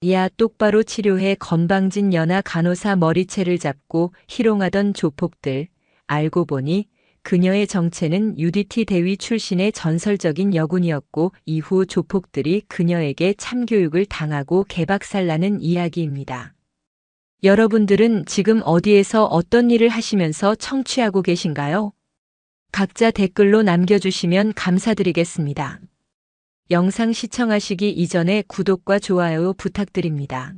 야 똑바로 치료해. 건방진 연하 간호사 머리채를 잡고 희롱하던 조폭들. 알고 보니 그녀의 정체는 UDT 대위 출신의 전설적인 여군이었고 이후 조폭들이 그녀에게 참교육을 당하고 개박살나는 이야기입니다. 여러분들은 지금 어디에서 어떤 일을 하시면서 청취하고 계신가요? 각자 댓글로 남겨주시면 감사드리겠습니다. 영상 시청하시기 이전에 구독과 좋아요 부탁드립니다.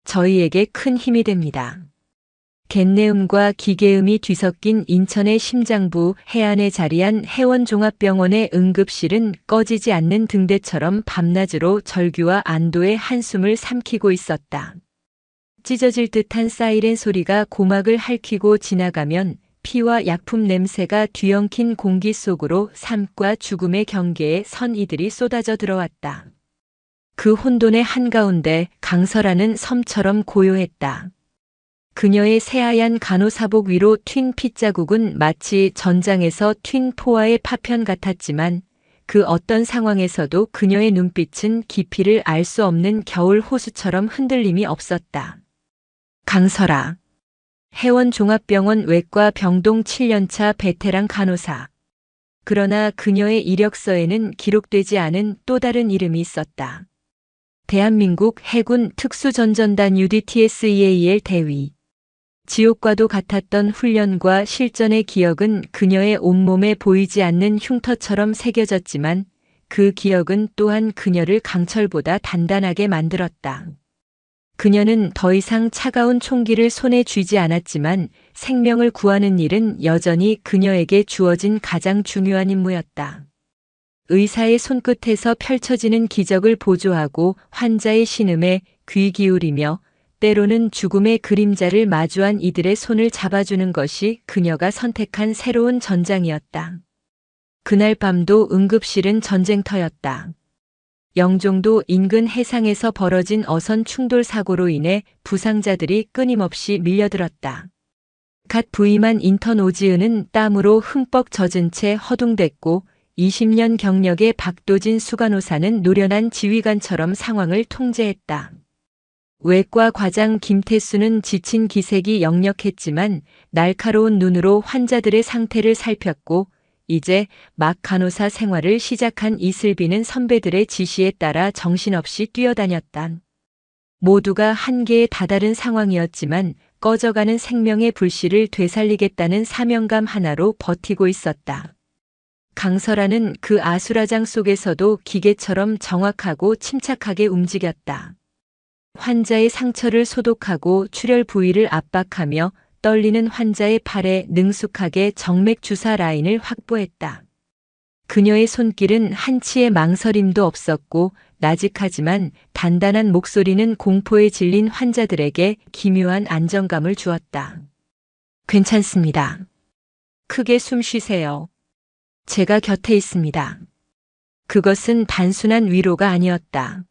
저희에게 큰 힘이 됩니다. 갯내음과 기계음이 뒤섞인 인천의 심장부 해안에 자리한 해원종합병원의 응급실은 꺼지지 않는 등대처럼 밤낮으로 절규와 안도의 한숨을 삼키고 있었다. 찢어질 듯한 사이렌 소리가 고막을 핥히고 지나가면 피와 약품 냄새가 뒤엉킨 공기 속으로 삶과 죽음의 경계에 선 이들이 쏟아져 들어왔다. 그 혼돈의 한가운데 강설아는 섬처럼 고요했다. 그녀의 새하얀 간호사복 위로 튄 핏자국은 마치 전장에서 튄 포화의 파편 같았지만 그 어떤 상황에서도 그녀의 눈빛은 깊이를 알 수 없는 겨울 호수처럼 흔들림이 없었다. 강설아. 해원종합병원 외과 병동 7년차 베테랑 간호사. 그러나 그녀의 이력서에는 기록되지 않은 또 다른 이름이 있었다. 대한민국 해군 특수전전단 UDTSEAL 대위. 지옥과도 같았던 훈련과 실전의 기억은 그녀의 온몸에 보이지 않는 흉터처럼 새겨졌지만 그 기억은 또한 그녀를 강철보다 단단하게 만들었다. 그녀는 더 이상 차가운 총기를 손에 쥐지 않았지만 생명을 구하는 일은 여전히 그녀에게 주어진 가장 중요한 임무였다. 의사의 손끝에서 펼쳐지는 기적을 보조하고 환자의 신음에 귀 기울이며 때로는 죽음의 그림자를 마주한 이들의 손을 잡아주는 것이 그녀가 선택한 새로운 전장이었다. 그날 밤도 응급실은 전쟁터였다. 영종도 인근 해상에서 벌어진 어선 충돌 사고로 인해 부상자들이 끊임없이 밀려들었다. 갓 부임한 인턴 오지은은 땀으로 흠뻑 젖은 채 허둥댔고 20년 경력의 박도진 수간호사는 노련한 지휘관처럼 상황을 통제했다. 외과 과장 김태수는 지친 기색이 역력했지만 날카로운 눈으로 환자들의 상태를 살폈고 이제 막 간호사 생활을 시작한 이슬비는 선배들의 지시에 따라 정신없이 뛰어다녔다. 모두가 한계에 다다른 상황이었지만 꺼져가는 생명의 불씨를 되살리겠다는 사명감 하나로 버티고 있었다. 강설아는 그 아수라장 속에서도 기계처럼 정확하고 침착하게 움직였다. 환자의 상처를 소독하고 출혈 부위를 압박하며 떨리는 환자의 팔에 능숙하게 정맥 주사 라인을 확보했다. 그녀의 손길은 한치의 망설임도 없었고 나직하지만 단단한 목소리는 공포에 질린 환자들에게 기묘한 안정감을 주었다. 괜찮습니다. 크게 숨 쉬세요. 제가 곁에 있습니다. 그것은 단순한 위로가 아니었다.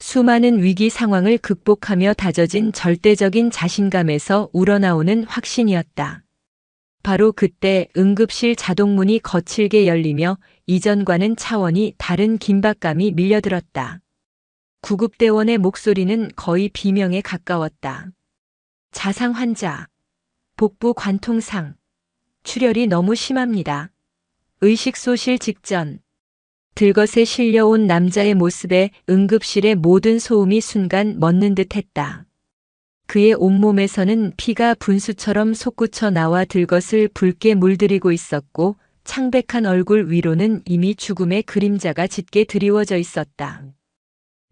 수많은 위기 상황을 극복하며 다져진 절대적인 자신감에서 우러나오는 확신이었다. 바로 그때 응급실 자동문이 거칠게 열리며 이전과는 차원이 다른 긴박감이 밀려들었다. 구급대원의 목소리는 거의 비명에 가까웠다. 자상 환자, 복부 관통상, 출혈이 너무 심합니다. 의식소실 직전. 들것에 실려온 남자의 모습에 응급실의 모든 소음이 순간 멎는 듯 했다. 그의 온몸에서는 피가 분수처럼 솟구쳐 나와 들것을 붉게 물들이고 있었고 창백한 얼굴 위로는 이미 죽음의 그림자가 짙게 드리워져 있었다.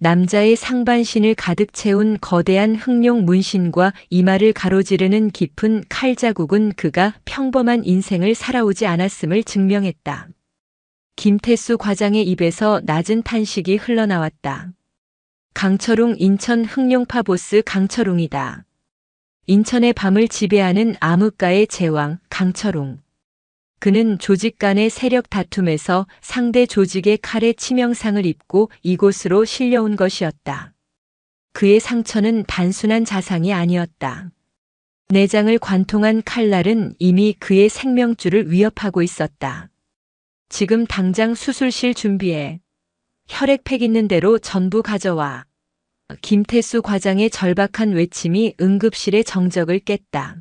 남자의 상반신을 가득 채운 거대한 흑룡 문신과 이마를 가로지르는 깊은 칼 자국은 그가 평범한 인생을 살아오지 않았음을 증명했다. 김태수 과장의 입에서 낮은 탄식이 흘러나왔다. 강철웅 인천 흑룡파 보스 강철웅이다. 인천의 밤을 지배하는 암흑가의 제왕 강철웅. 그는 조직 간의 세력 다툼에서 상대 조직의 칼에 치명상을 입고 이곳으로 실려온 것이었다. 그의 상처는 단순한 자상이 아니었다. 내장을 관통한 칼날은 이미 그의 생명줄을 위협하고 있었다. 지금 당장 수술실 준비해. 혈액팩 있는 대로 전부 가져와. 김태수 과장의 절박한 외침이 응급실의 정적을 깼다.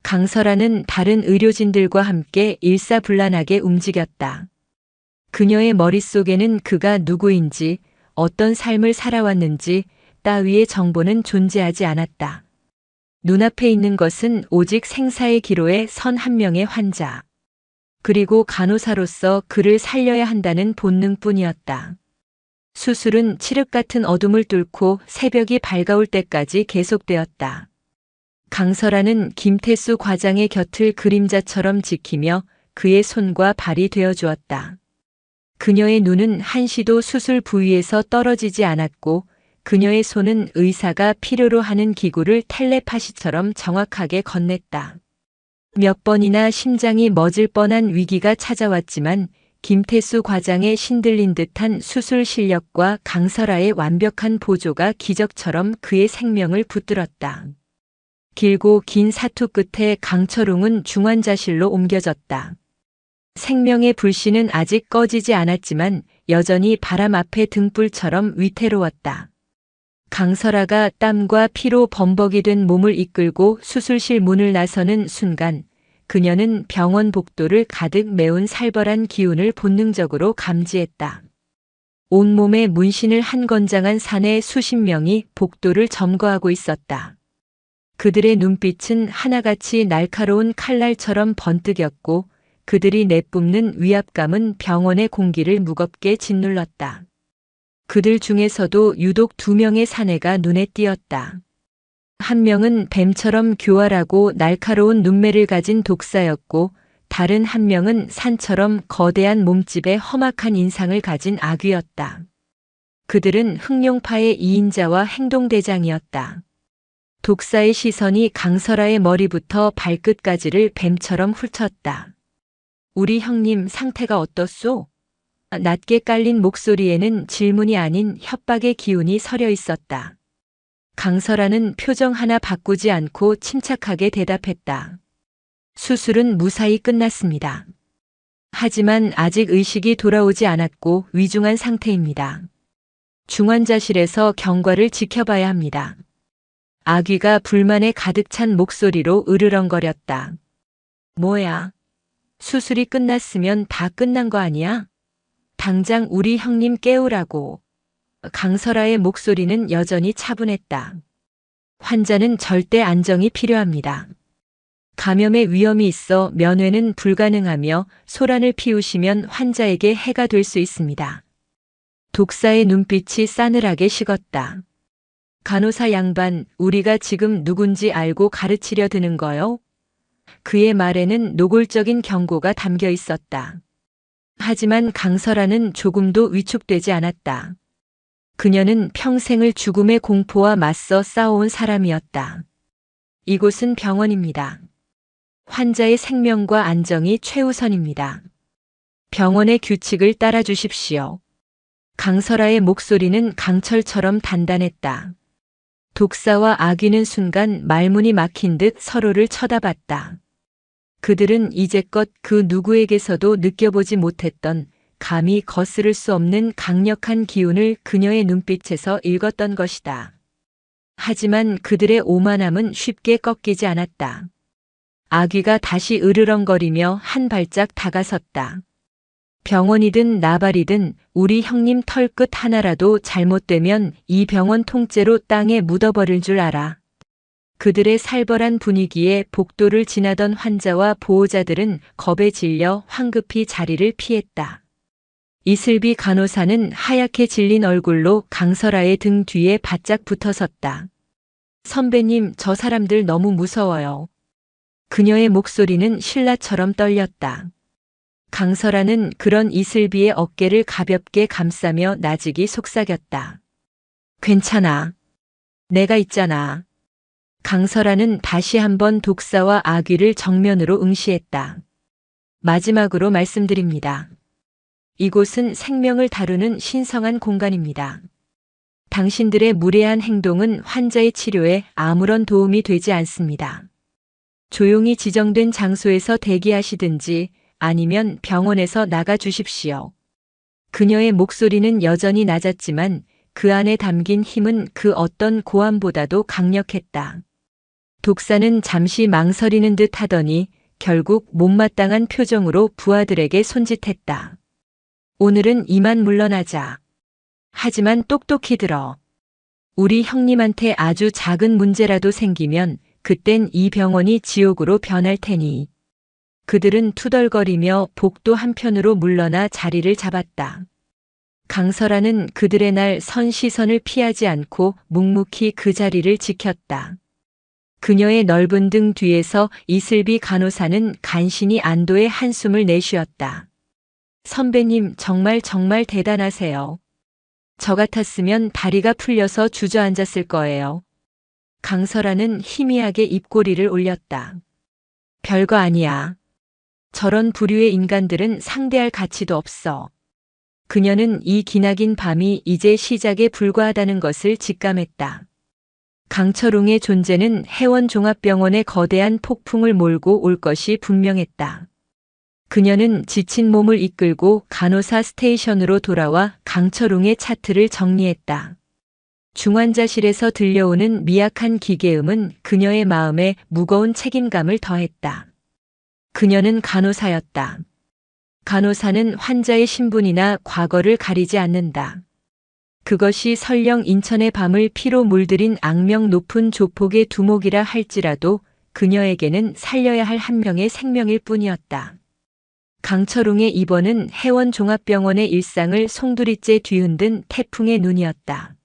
강설아는 다른 의료진들과 함께 일사불란하게 움직였다. 그녀의 머릿속에는 그가 누구인지, 어떤 삶을 살아왔는지 따위의 정보는 존재하지 않았다. 눈앞에 있는 것은 오직 생사의 기로에 선 한 명의 환자. 그리고 간호사로서 그를 살려야 한다는 본능뿐이었다. 수술은 칠흑 같은 어둠을 뚫고 새벽이 밝아올 때까지 계속되었다. 강설아는 김태수 과장의 곁을 그림자처럼 지키며 그의 손과 발이 되어 주었다. 그녀의 눈은 한시도 수술 부위에서 떨어지지 않았고 그녀의 손은 의사가 필요로 하는 기구를 텔레파시처럼 정확하게 건넸다. 몇 번이나 심장이 멎을 뻔한 위기가 찾아왔지만 김태수 과장의 신들린 듯한 수술 실력과 강설아의 완벽한 보조가 기적처럼 그의 생명을 붙들었다. 길고 긴 사투 끝에 강철웅은 중환자실로 옮겨졌다. 생명의 불씨는 아직 꺼지지 않았지만 여전히 바람 앞의 등불처럼 위태로웠다. 강설아가 땀과 피로 범벅이 된 몸을 이끌고 수술실 문을 나서는 순간 그녀는 병원 복도를 가득 메운 살벌한 기운을 본능적으로 감지했다. 온몸에 문신을 한 건장한 사내 수십 명이 복도를 점거하고 있었다. 그들의 눈빛은 하나같이 날카로운 칼날처럼 번뜩였고 그들이 내뿜는 위압감은 병원의 공기를 무겁게 짓눌렀다. 그들 중에서도 유독 2명의 사내가 눈에 띄었다. 한 명은 뱀처럼 교활하고 날카로운 눈매를 가진 독사였고 다른 한 명은 산처럼 거대한 몸집에 험악한 인상을 가진 악귀였다. 그들은 흑룡파의 2인자와 행동대장이었다. 독사의 시선이 강설아의 머리부터 발끝까지를 뱀처럼 훑었다. 우리 형님 상태가 어떻소? 낮게 깔린 목소리에는 질문이 아닌 협박의 기운이 서려 있었다. 강설아는 표정 하나 바꾸지 않고 침착하게 대답했다. 수술은 무사히 끝났습니다. 하지만 아직 의식이 돌아오지 않았고 위중한 상태입니다. 중환자실에서 경과를 지켜봐야 합니다. 아귀가 불만에 가득 찬 목소리로 으르렁거렸다. 뭐야? 수술이 끝났으면 다 끝난 거 아니야? 당장 우리 형님 깨우라고. 강설아의 목소리는 여전히 차분했다. 환자는 절대 안정이 필요합니다. 감염의 위험이 있어 면회는 불가능하며 소란을 피우시면 환자에게 해가 될 수 있습니다. 독사의 눈빛이 싸늘하게 식었다. 간호사 양반, 우리가 지금 누군지 알고 가르치려 드는 거요? 그의 말에는 노골적인 경고가 담겨 있었다. 하지만 강설아는 조금도 위축되지 않았다. 그녀는 평생을 죽음의 공포와 맞서 싸워온 사람이었다. 이곳은 병원입니다. 환자의 생명과 안정이 최우선입니다. 병원의 규칙을 따라 주십시오. 강설아의 목소리는 강철처럼 단단했다. 독사와 아귀는 순간 말문이 막힌 듯 서로를 쳐다봤다. 그들은 이제껏 그 누구에게서도 느껴보지 못했던 감히 거스를 수 없는 강력한 기운을 그녀의 눈빛에서 읽었던 것이다. 하지만 그들의 오만함은 쉽게 꺾이지 않았다. 아귀가 다시 으르렁거리며 한 발짝 다가섰다. 병원이든 나발이든 우리 형님 털끝 하나라도 잘못되면 이 병원 통째로 땅에 묻어버릴 줄 알아. 그들의 살벌한 분위기에 복도를 지나던 환자와 보호자들은 겁에 질려 황급히 자리를 피했다. 이슬비 간호사는 하얗게 질린 얼굴로 강설아의 등 뒤에 바짝 붙어섰다. 선배님, 저 사람들 너무 무서워요. 그녀의 목소리는 신라처럼 떨렸다. 강설아는 그런 이슬비의 어깨를 가볍게 감싸며 나직이 속삭였다. 괜찮아. 내가 있잖아. 강설아는 다시 한번 독사와 아귀를 정면으로 응시했다. 마지막으로 말씀드립니다. 이곳은 생명을 다루는 신성한 공간입니다. 당신들의 무례한 행동은 환자의 치료에 아무런 도움이 되지 않습니다. 조용히 지정된 장소에서 대기하시든지 아니면 병원에서 나가 주십시오. 그녀의 목소리는 여전히 낮았지만 그 안에 담긴 힘은 그 어떤 고함보다도 강력했다. 독사는 잠시 망설이는 듯 하더니 결국 못마땅한 표정으로 부하들에게 손짓했다. 오늘은 이만 물러나자. 하지만 똑똑히 들어. 우리 형님한테 아주 작은 문제라도 생기면 그땐 이 병원이 지옥으로 변할 테니. 그들은 투덜거리며 복도 한편으로 물러나 자리를 잡았다. 강설아는 그들의 날 선 시선을 피하지 않고 묵묵히 그 자리를 지켰다. 그녀의 넓은 등 뒤에서 이슬비 간호사는 간신히 안도의 한숨을 내쉬었다. 선배님 정말 대단하세요. 저 같았으면 다리가 풀려서 주저앉았을 거예요. 강설아는 희미하게 입꼬리를 올렸다. 별거 아니야. 저런 부류의 인간들은 상대할 가치도 없어. 그녀는 이 기나긴 밤이 이제 시작에 불과하다는 것을 직감했다. 강철웅의 존재는 해원종합병원의 거대한 폭풍을 몰고 올 것이 분명했다. 그녀는 지친 몸을 이끌고 간호사 스테이션으로 돌아와 강철웅의 차트를 정리했다. 중환자실에서 들려오는 미약한 기계음은 그녀의 마음에 무거운 책임감을 더했다. 그녀는 간호사였다. 간호사는 환자의 신분이나 과거를 가리지 않는다. 그것이 설령 인천의 밤을 피로 물들인 악명 높은 조폭의 두목이라 할지라도 그녀에게는 살려야 할 한 명의 생명일 뿐이었다. 강철웅의 입원은 해원종합병원의 일상을 송두리째 뒤흔든 태풍의 눈이었다.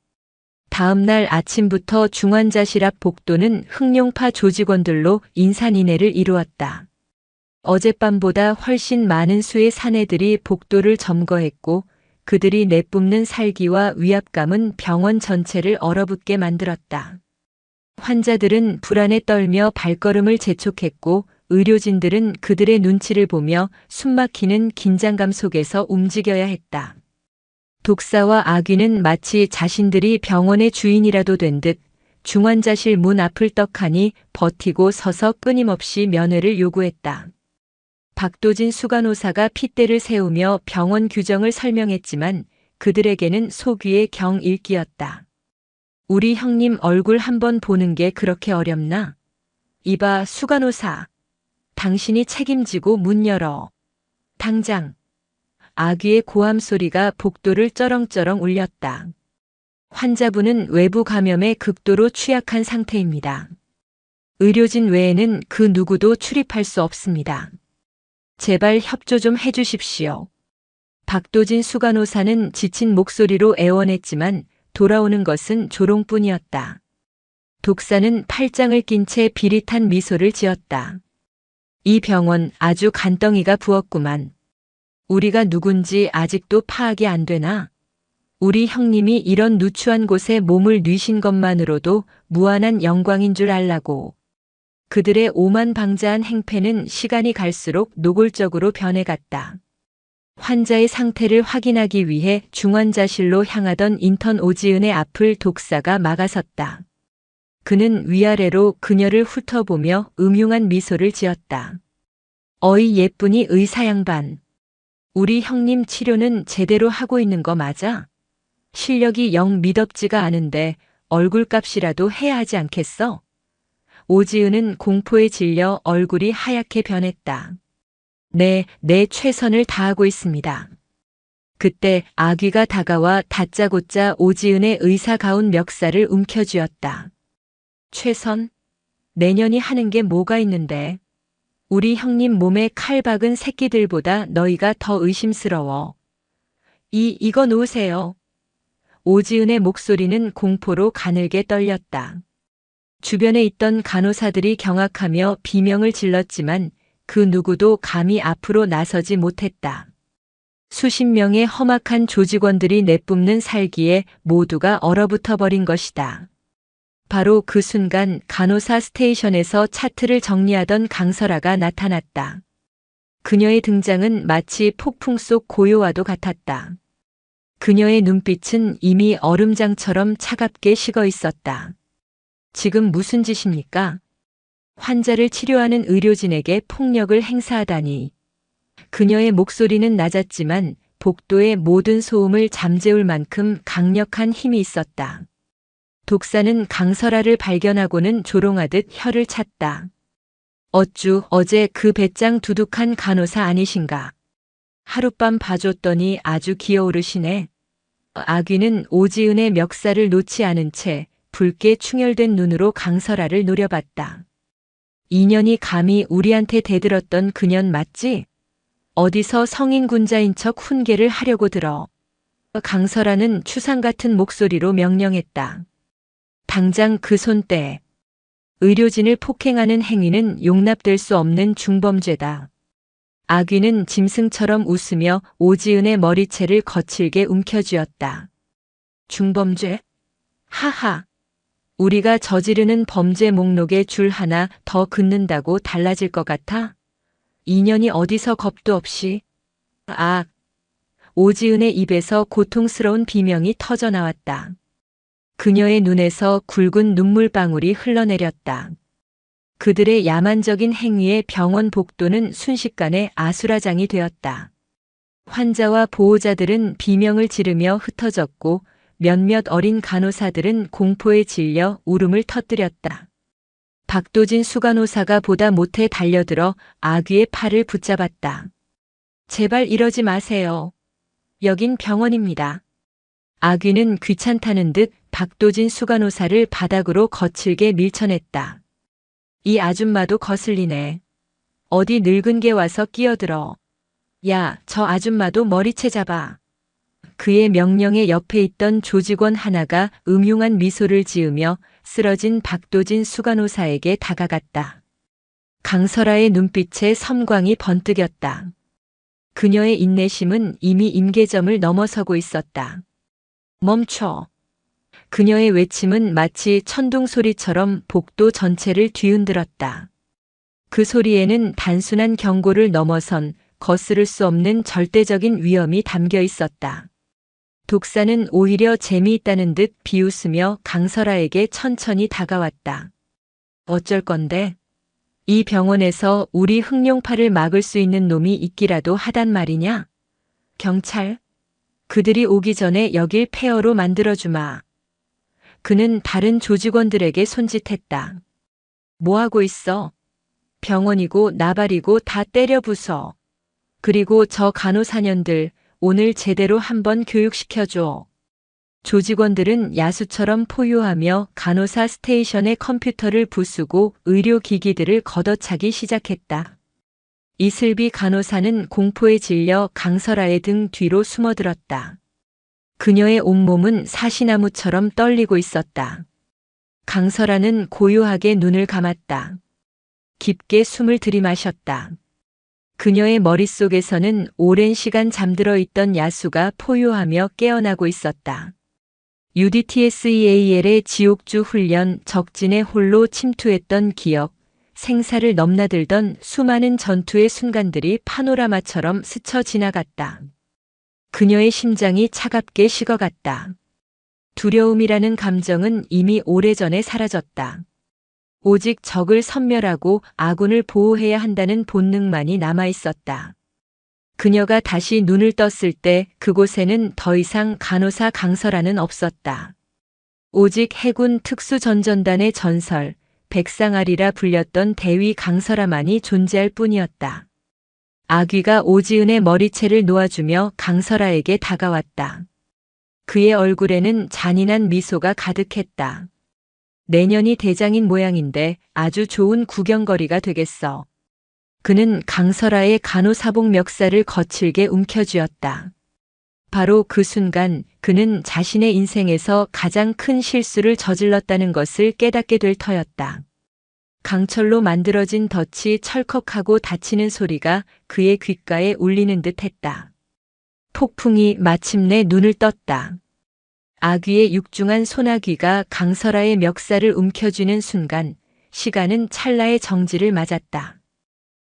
다음 날 아침부터 중환자실 앞 복도는 흑룡파 조직원들로 인산인해를 이루었다. 어젯밤보다 훨씬 많은 수의 사내들이 복도를 점거했고 그들이 내뿜는 살기와 위압감은 병원 전체를 얼어붙게 만들었다. 환자들은 불안에 떨며 발걸음을 재촉했고 의료진들은 그들의 눈치를 보며 숨막히는 긴장감 속에서 움직여야 했다. 독사와 아귀는 마치 자신들이 병원의 주인이라도 된 듯 중환자실 문 앞을 떡하니 버티고 서서 끊임없이 면회를 요구했다. 박도진 수간호사가 핏대를 세우며 병원 규정을 설명했지만 그들에게는 속위의 경읽기였다. 우리 형님 얼굴 한번 보는 게 그렇게 어렵나? 이봐 수간호사. 당신이 책임지고 문 열어. 당장. 아귀의 고함 소리가 복도를 쩌렁쩌렁 울렸다. 환자분은 외부 감염에 극도로 취약한 상태입니다. 의료진 외에는 그 누구도 출입할 수 없습니다. 제발 협조 좀 해주십시오. 박도진 수간호사는 지친 목소리로 애원했지만 돌아오는 것은 조롱뿐이었다. 독사는 팔짱을 낀 채 비릿한 미소를 지었다. 이 병원 아주 간덩이가 부었구만. 우리가 누군지 아직도 파악이 안 되나? 우리 형님이 이런 누추한 곳에 몸을 뉘신 것만으로도 무한한 영광인 줄 알라고. 그들의 오만방자한 행패는 시간이 갈수록 노골적으로 변해갔다. 환자의 상태를 확인하기 위해 중환자실로 향하던 인턴 오지은의 앞을 독사가 막아섰다. 그는 위아래로 그녀를 훑어보며 음흉한 미소를 지었다. 어이 예쁜이 의사 양반. 우리 형님 치료는 제대로 하고 있는 거 맞아? 실력이 영 미덥지가 않은데 얼굴값이라도 해야 하지 않겠어? 오지은은 공포에 질려 얼굴이 하얗게 변했다. 네, 내 최선을 다하고 있습니다. 그때 아귀가 다가와 다짜고짜 오지은의 의사가운 멱살을 움켜쥐었다. 최선? 내년이 하는 게 뭐가 있는데? 우리 형님 몸에 칼 박은 새끼들보다 너희가 더 의심스러워. 이거 놓으세요. 오지은의 목소리는 공포로 가늘게 떨렸다. 주변에 있던 간호사들이 경악하며 비명을 질렀지만 그 누구도 감히 앞으로 나서지 못했다. 수십 명의 험악한 조직원들이 내뿜는 살기에 모두가 얼어붙어 버린 것이다. 바로 그 순간 간호사 스테이션에서 차트를 정리하던 강설아가 나타났다. 그녀의 등장은 마치 폭풍 속 고요와도 같았다. 그녀의 눈빛은 이미 얼음장처럼 차갑게 식어 있었다. 지금 무슨 짓입니까? 환자를 치료하는 의료진에게 폭력을 행사하다니. 그녀의 목소리는 낮았지만 복도의 모든 소음을 잠재울 만큼 강력한 힘이 있었다. 독사는 강설아를 발견하고는 조롱하듯 혀를 찼다. 어쭈, 어제 그 배짱 두둑한 간호사 아니신가? 하룻밤 봐줬더니 아주 기어오르시네. 아귀는 오지은의 멱살을 놓지 않은 채 붉게 충혈된 눈으로 강설아를 노려봤다. 인연이 감히 우리한테 대들었던 그년 맞지? 어디서 성인 군자인 척 훈계를 하려고 들어. 강설아는 추상 같은 목소리로 명령했다. 당장 그 손 떼. 의료진을 폭행하는 행위는 용납될 수 없는 중범죄다. 아귀는 짐승처럼 웃으며 오지은의 머리채를 거칠게 움켜쥐었다. 중범죄? 하하. 우리가 저지르는 범죄 목록에 줄 하나 더 긋는다고 달라질 것 같아? 인연이 어디서 겁도 없이. 아. 오지은의 입에서 고통스러운 비명이 터져 나왔다. 그녀의 눈에서 굵은 눈물방울이 흘러내렸다. 그들의 야만적인 행위에 병원 복도는 순식간에 아수라장이 되었다. 환자와 보호자들은 비명을 지르며 흩어졌고 몇몇 어린 간호사들은 공포에 질려 울음을 터뜨렸다. 박도진 수간호사가 보다 못해 달려들어 아귀의 팔을 붙잡았다. 제발 이러지 마세요. 여긴 병원입니다. 아귀는 귀찮다는 듯 박도진 수간호사를 바닥으로 거칠게 밀쳐냈다. 이 아줌마도 거슬리네. 어디 늙은 게 와서 끼어들어. 야, 저 아줌마도 머리채 잡아. 그의 명령에 옆에 있던 조직원 하나가 음흉한 미소를 지으며 쓰러진 박도진 수간호사에게 다가갔다. 강설아의 눈빛에 섬광이 번뜩였다. 그녀의 인내심은 이미 임계점을 넘어서고 있었다. 멈춰. 그녀의 외침은 마치 천둥 소리처럼 복도 전체를 뒤흔들었다. 그 소리에는 단순한 경고를 넘어선 거스를 수 없는 절대적인 위험이 담겨 있었다. 독사는 오히려 재미있다는 듯 비웃으며 강설아에게 천천히 다가왔다. 어쩔 건데? 이 병원에서 우리 흑룡파를 막을 수 있는 놈이 있기라도 하단 말이냐? 경찰? 그들이 오기 전에 여길 폐허로 만들어주마. 그는 다른 조직원들에게 손짓했다. 뭐하고 있어? 병원이고 나발이고 다 때려 부숴. 그리고 저 간호사년들 오늘 제대로 한번 교육시켜줘. 조직원들은 야수처럼 포효하며 간호사 스테이션의 컴퓨터를 부수고 의료기기들을 걷어차기 시작했다. 이슬비 간호사는 공포에 질려 강설아의 등 뒤로 숨어들었다. 그녀의 온몸은 사시나무처럼 떨리고 있었다. 강설아는 고요하게 눈을 감았다. 깊게 숨을 들이마셨다. 그녀의 머릿속에서는 오랜 시간 잠들어 있던 야수가 포효하며 깨어나고 있었다. UDTSEAL의 지옥주 훈련 적진에 홀로 침투했던 기억, 생사를 넘나들던 수많은 전투의 순간들이 파노라마처럼 스쳐 지나갔다. 그녀의 심장이 차갑게 식어갔다. 두려움이라는 감정은 이미 오래전에 사라졌다. 오직 적을 섬멸하고 아군을 보호해야 한다는 본능만이 남아있었다. 그녀가 다시 눈을 떴을 때 그곳에는 더 이상 간호사 강설아는 없었다. 오직 해군 특수전전단의 전설, 백상아리라 불렸던 대위 강설아만이 존재할 뿐이었다. 아귀가 오지은의 머리채를 놓아주며 강설아에게 다가왔다. 그의 얼굴에는 잔인한 미소가 가득했다. 내년이 대장인 모양인데 아주 좋은 구경거리가 되겠어. 그는 강설아의 간호사복 멱살을 거칠게 움켜쥐었다. 바로 그 순간 그는 자신의 인생에서 가장 큰 실수를 저질렀다는 것을 깨닫게 될 터였다. 강철로 만들어진 덫이 철컥하고 닫히는 소리가 그의 귓가에 울리는 듯 했다. 폭풍이 마침내 눈을 떴다. 아귀의 육중한 소나귀가 강설아의 멱살을 움켜쥐는 순간 시간은 찰나의 정지를 맞았다.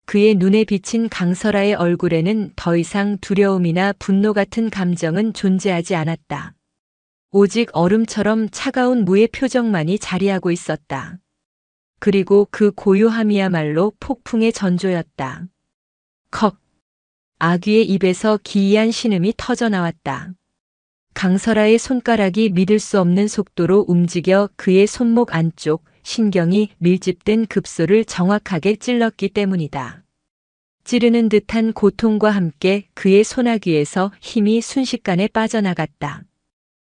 그의 눈에 비친 강설아의 얼굴에는 더 이상 두려움이나 분노 같은 감정은 존재하지 않았다. 오직 얼음처럼 차가운 무의 표정만이 자리하고 있었다. 그리고 그 고요함이야말로 폭풍의 전조였다. 컥! 아귀의 입에서 기이한 신음이 터져 나왔다. 강설아의 손가락이 믿을 수 없는 속도로 움직여 그의 손목 안쪽 신경이 밀집된 급소를 정확하게 찔렀기 때문이다. 찌르는 듯한 고통과 함께 그의 소나귀에서 힘이 순식간에 빠져나갔다.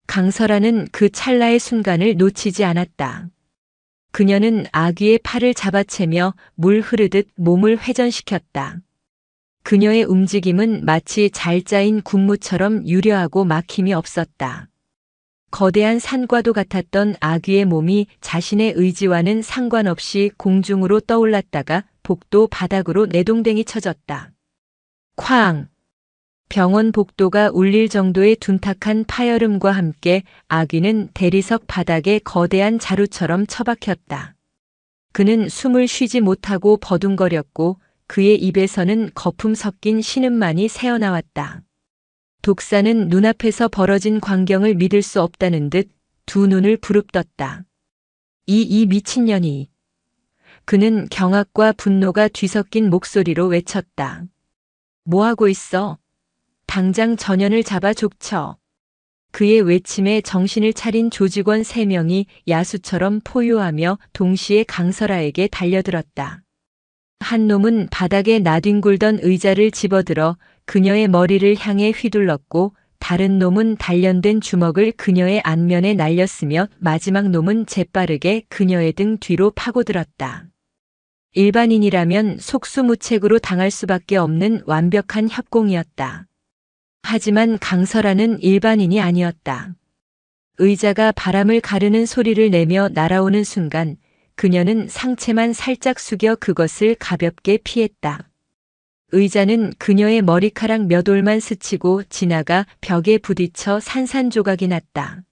강설아는 그 찰나의 순간을 놓치지 않았다. 그녀는 아귀의 팔을 잡아채며 물 흐르듯 몸을 회전시켰다. 그녀의 움직임은 마치 잘 짜인 군무처럼 유려하고 막힘이 없었다. 거대한 산과도 같았던 아귀의 몸이 자신의 의지와는 상관없이 공중으로 떠올랐다가 복도 바닥으로 내동댕이 쳐졌다. 쾅! 병원 복도가 울릴 정도의 둔탁한 파열음과 함께 아귀는 대리석 바닥에 거대한 자루처럼 처박혔다. 그는 숨을 쉬지 못하고 버둥거렸고 그의 입에서는 거품 섞인 신음만이 새어나왔다. 독사는 눈앞에서 벌어진 광경을 믿을 수 없다는 듯 두 눈을 부릅떴다. 이 미친년이. 그는 경악과 분노가 뒤섞인 목소리로 외쳤다. 뭐하고 있어? 당장 전현을 잡아 족쳐. 그의 외침에 정신을 차린 조직원 3명이 야수처럼 포효하며 동시에 강설아에게 달려들었다. 한 놈은 바닥에 나뒹굴던 의자를 집어들어 그녀의 머리를 향해 휘둘렀고 다른 놈은 단련된 주먹을 그녀의 안면에 날렸으며 마지막 놈은 재빠르게 그녀의 등 뒤로 파고들었다. 일반인이라면 속수무책으로 당할 수밖에 없는 완벽한 협공이었다. 하지만 강설아는 일반인이 아니었다. 의자가 바람을 가르는 소리를 내며 날아오는 순간 그녀는 상체만 살짝 숙여 그것을 가볍게 피했다. 의자는 그녀의 머리카락 몇 올만 스치고 지나가 벽에 부딪혀 산산조각이 났다.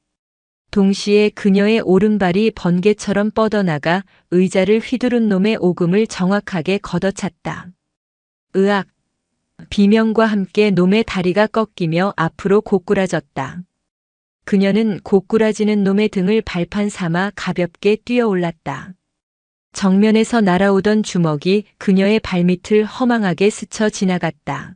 동시에 그녀의 오른발이 번개처럼 뻗어나가 의자를 휘두른 놈의 오금을 정확하게 걷어찼다. 으악! 비명과 함께 놈의 다리가 꺾이며 앞으로 고꾸라졌다. 그녀는 고꾸라지는 놈의 등을 발판 삼아 가볍게 뛰어올랐다. 정면에서 날아오던 주먹이 그녀의 발밑을 허망하게 스쳐 지나갔다.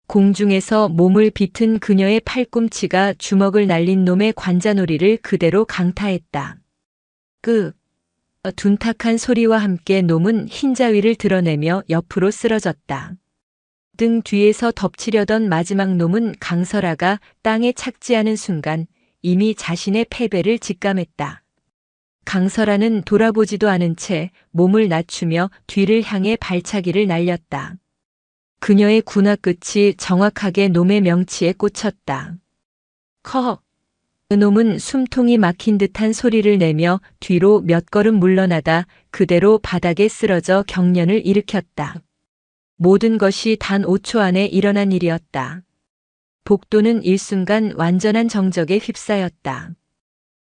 공중에서 몸을 비튼 그녀의 팔꿈치가 주먹을 날린 놈의 관자놀이를 그대로 강타했다. 둔탁한 소리와 함께 놈은 흰자위를 드러내며 옆으로 쓰러졌다. 등 뒤에서 덮치려던 마지막 놈은 강설아가 땅에 착지하는 순간 이미 자신의 패배를 직감했다. 강설아는 돌아보지도 않은 채 몸을 낮추며 뒤를 향해 발차기를 날렸다. 그녀의 군화 끝이 정확하게 놈의 명치에 꽂혔다. 커! 놈은 숨통이 막힌 듯한 소리를 내며 뒤로 몇 걸음 물러나다 그대로 바닥에 쓰러져 경련을 일으켰다. 모든 것이 단 5초 안에 일어난 일이었다. 복도는 일순간 완전한 정적에 휩싸였다.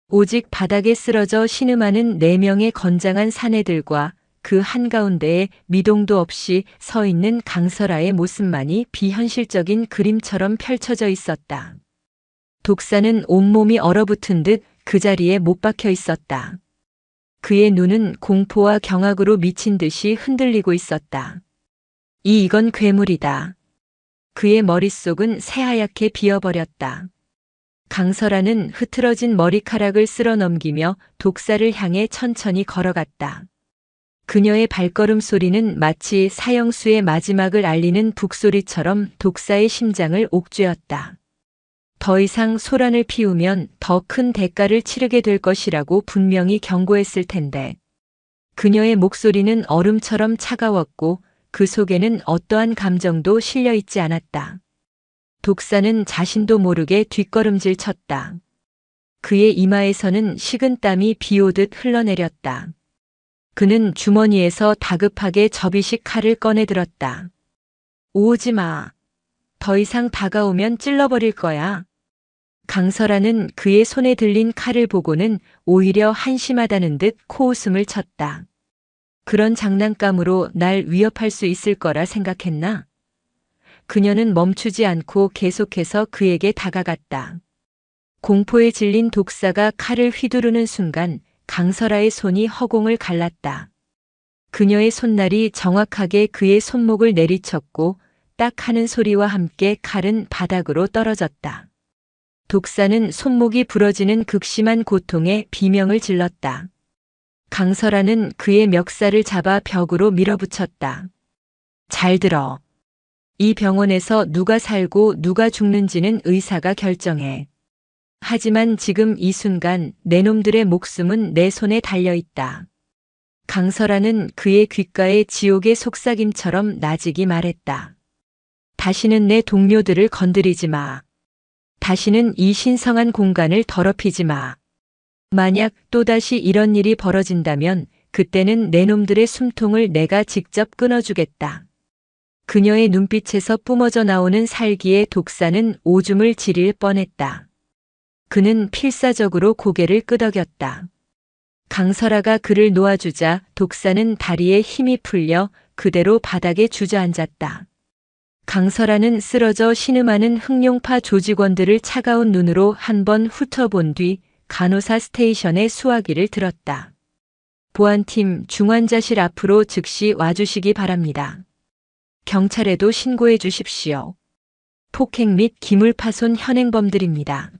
오직 바닥에 쓰러져 신음하는 4명의 건장한 사내들과 그 한가운데에 미동도 없이 서 있는 강설아의 모습만이 비현실적인 그림처럼 펼쳐져 있었다. 독사는 온몸이 얼어붙은 듯 그 자리에 못 박혀 있었다. 그의 눈은 공포와 경악으로 미친 듯이 흔들리고 있었다. 이건 괴물이다. 그의 머릿속은 새하얗게 비어버렸다. 강설아는 흐트러진 머리카락을 쓸어 넘기며 독사를 향해 천천히 걸어갔다. 그녀의 발걸음 소리는 마치 사형수의 마지막을 알리는 북소리처럼 독사의 심장을 옥죄었다. 더 이상 소란을 피우면 더 큰 대가를 치르게 될 것이라고 분명히 경고했을 텐데. 그녀의 목소리는 얼음처럼 차가웠고 그 속에는 어떠한 감정도 실려 있지 않았다. 독사는 자신도 모르게 뒷걸음질 쳤다. 그의 이마에서는 식은땀이 비오듯 흘러내렸다. 그는 주머니에서 다급하게 접이식 칼을 꺼내 들었다. 오지 마. 더 이상 다가오면 찔러버릴 거야. 강설아는 그의 손에 들린 칼을 보고는 오히려 한심하다는 듯 코웃음을 쳤다. 그런 장난감으로 날 위협할 수 있을 거라 생각했나? 그녀는 멈추지 않고 계속해서 그에게 다가갔다. 공포에 질린 독사가 칼을 휘두르는 순간 강설아의 손이 허공을 갈랐다. 그녀의 손날이 정확하게 그의 손목을 내리쳤고 딱 하는 소리와 함께 칼은 바닥으로 떨어졌다. 독사는 손목이 부러지는 극심한 고통에 비명을 질렀다. 강설아는 그의 멱살을 잡아 벽으로 밀어붙였다. 잘 들어. 이 병원에서 누가 살고 누가 죽는지는 의사가 결정해. 하지만 지금 이 순간 내 놈들의 목숨은 내 손에 달려있다. 강설아는 그의 귓가에 지옥의 속삭임처럼 나직이 말했다. 다시는 내 동료들을 건드리지 마. 다시는 이 신성한 공간을 더럽히지 마. 만약 또다시 이런 일이 벌어진다면 그때는 내 놈들의 숨통을 내가 직접 끊어주겠다. 그녀의 눈빛에서 뿜어져 나오는 살기의 독사는 오줌을 지릴 뻔했다. 그는 필사적으로 고개를 끄덕였다. 강설아가 그를 놓아주자 독사는 다리에 힘이 풀려 그대로 바닥에 주저앉았다. 강설아는 쓰러져 신음하는 흑룡파 조직원들을 차가운 눈으로 한번 훑어본 뒤 간호사 스테이션에 수화기를 들었다. 보안팀 중환자실 앞으로 즉시 와주시기 바랍니다. 경찰에도 신고해 주십시오. 폭행 및 기물파손 현행범들입니다.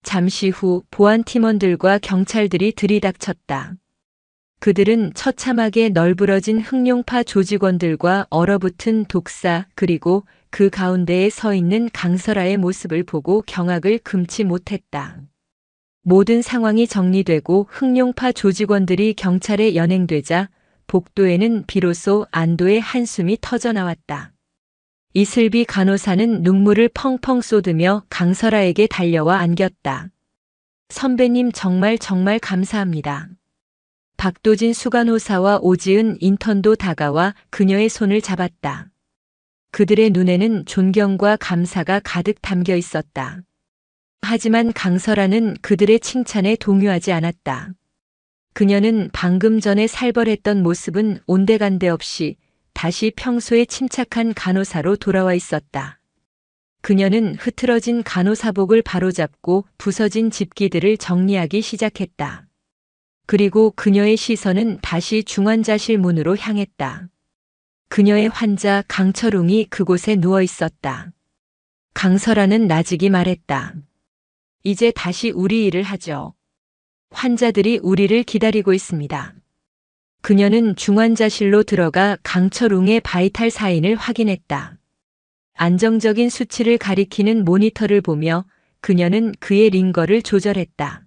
잠시 후 보안팀원들과 경찰들이 들이닥쳤다. 그들은 처참하게 널브러진 흑룡파 조직원들과 얼어붙은 독사 그리고 그 가운데에 서 있는 강설아의 모습을 보고 경악을 금치 못했다. 모든 상황이 정리되고 흑룡파 조직원들이 경찰에 연행되자 복도에는 비로소 안도의 한숨이 터져나왔다. 이슬비 간호사는 눈물을 펑펑 쏟으며 강설아에게 달려와 안겼다. 선배님 정말 감사합니다. 박도진 수간호사와 오지은 인턴도 다가와 그녀의 손을 잡았다. 그들의 눈에는 존경과 감사가 가득 담겨 있었다. 하지만 강설아는 그들의 칭찬에 동요하지 않았다. 그녀는 방금 전에 살벌했던 모습은 온데간데 없이 다시 평소에 침착한 간호사로 돌아와 있었다. 그녀는 흐트러진 간호사복을 바로잡고 부서진 집기들을 정리하기 시작했다. 그리고 그녀의 시선은 다시 중환자실 문으로 향했다. 그녀의 환자 강철웅이 그곳에 누워 있었다. 강설아는 나직이 말했다. 이제 다시 우리 일을 하죠. 환자들이 우리를 기다리고 있습니다. 그녀는 중환자실로 들어가 강철웅의 바이탈 사인을 확인했다. 안정적인 수치를 가리키는 모니터를 보며 그녀는 그의 링거를 조절했다.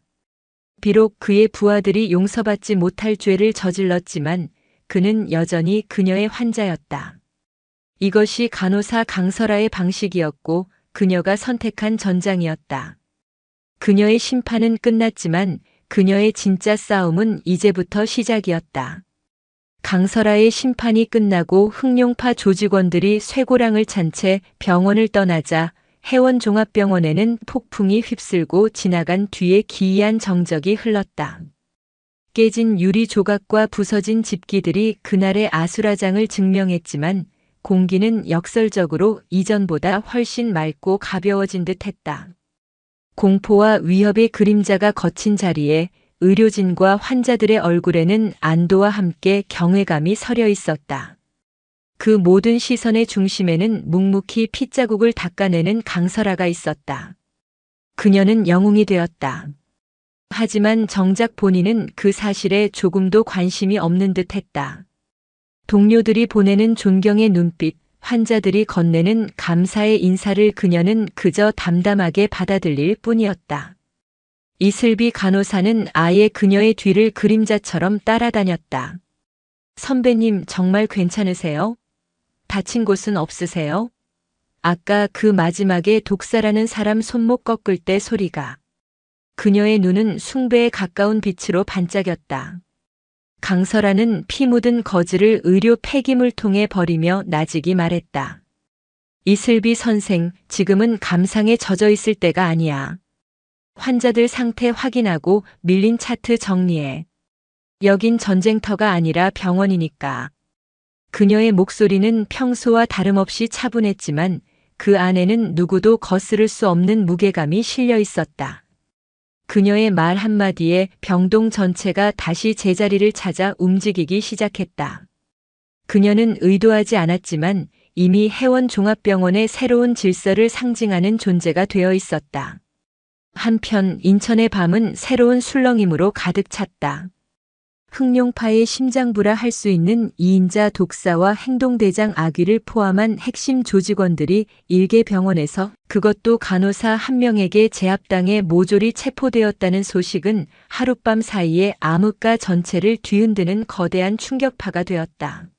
비록 그의 부하들이 용서받지 못할 죄를 저질렀지만 그는 여전히 그녀의 환자였다. 이것이 간호사 강설아의 방식이었고 그녀가 선택한 전장이었다. 그녀의 심판은 끝났지만 그녀의 진짜 싸움은 이제부터 시작이었다. 강설아의 심판이 끝나고 흑룡파 조직원들이 쇠고랑을 찬 채 병원을 떠나자 해원종합병원에는 폭풍이 휩쓸고 지나간 뒤에 기이한 정적이 흘렀다. 깨진 유리 조각과 부서진 집기들이 그날의 아수라장을 증명했지만 공기는 역설적으로 이전보다 훨씬 맑고 가벼워진 듯했다. 공포와 위협의 그림자가 걷힌 자리에 의료진과 환자들의 얼굴에는 안도와 함께 경외감이 서려 있었다. 그 모든 시선의 중심에는 묵묵히 핏자국을 닦아내는 강설아가 있었다. 그녀는 영웅이 되었다. 하지만 정작 본인은 그 사실에 조금도 관심이 없는 듯했다. 동료들이 보내는 존경의 눈빛, 환자들이 건네는 감사의 인사를 그녀는 그저 담담하게 받아들일 뿐이었다. 이슬비 간호사는 아예 그녀의 뒤를 그림자처럼 따라다녔다. 선배님 정말 괜찮으세요? 다친 곳은 없으세요? 아까 그 마지막에 독사라는 사람 손목 꺾을 때 소리가. 그녀의 눈은 숭배에 가까운 빛으로 반짝였다. 강설아는 피 묻은 거즈를 의료 폐기물통에 버리며 나직이 말했다. 이슬비 선생, 지금은 감상에 젖어 있을 때가 아니야. 환자들 상태 확인하고 밀린 차트 정리해. 여긴 전쟁터가 아니라 병원이니까. 그녀의 목소리는 평소와 다름없이 차분했지만 그 안에는 누구도 거스를 수 없는 무게감이 실려 있었다. 그녀의 말 한마디에 병동 전체가 다시 제자리를 찾아 움직이기 시작했다. 그녀는 의도하지 않았지만 이미 해원종합병원의 새로운 질서를 상징하는 존재가 되어 있었다. 한편 인천의 밤은 새로운 술렁임으로 가득 찼다. 흑룡파의 심장부라 할 수 있는 2인자 독사와 행동대장 아귀를 포함한 핵심 조직원들이 일개 병원에서, 그것도 간호사 한 명에게 제압당해 모조리 체포되었다는 소식은 하룻밤 사이에 암흑가 전체를 뒤흔드는 거대한 충격파가 되었다.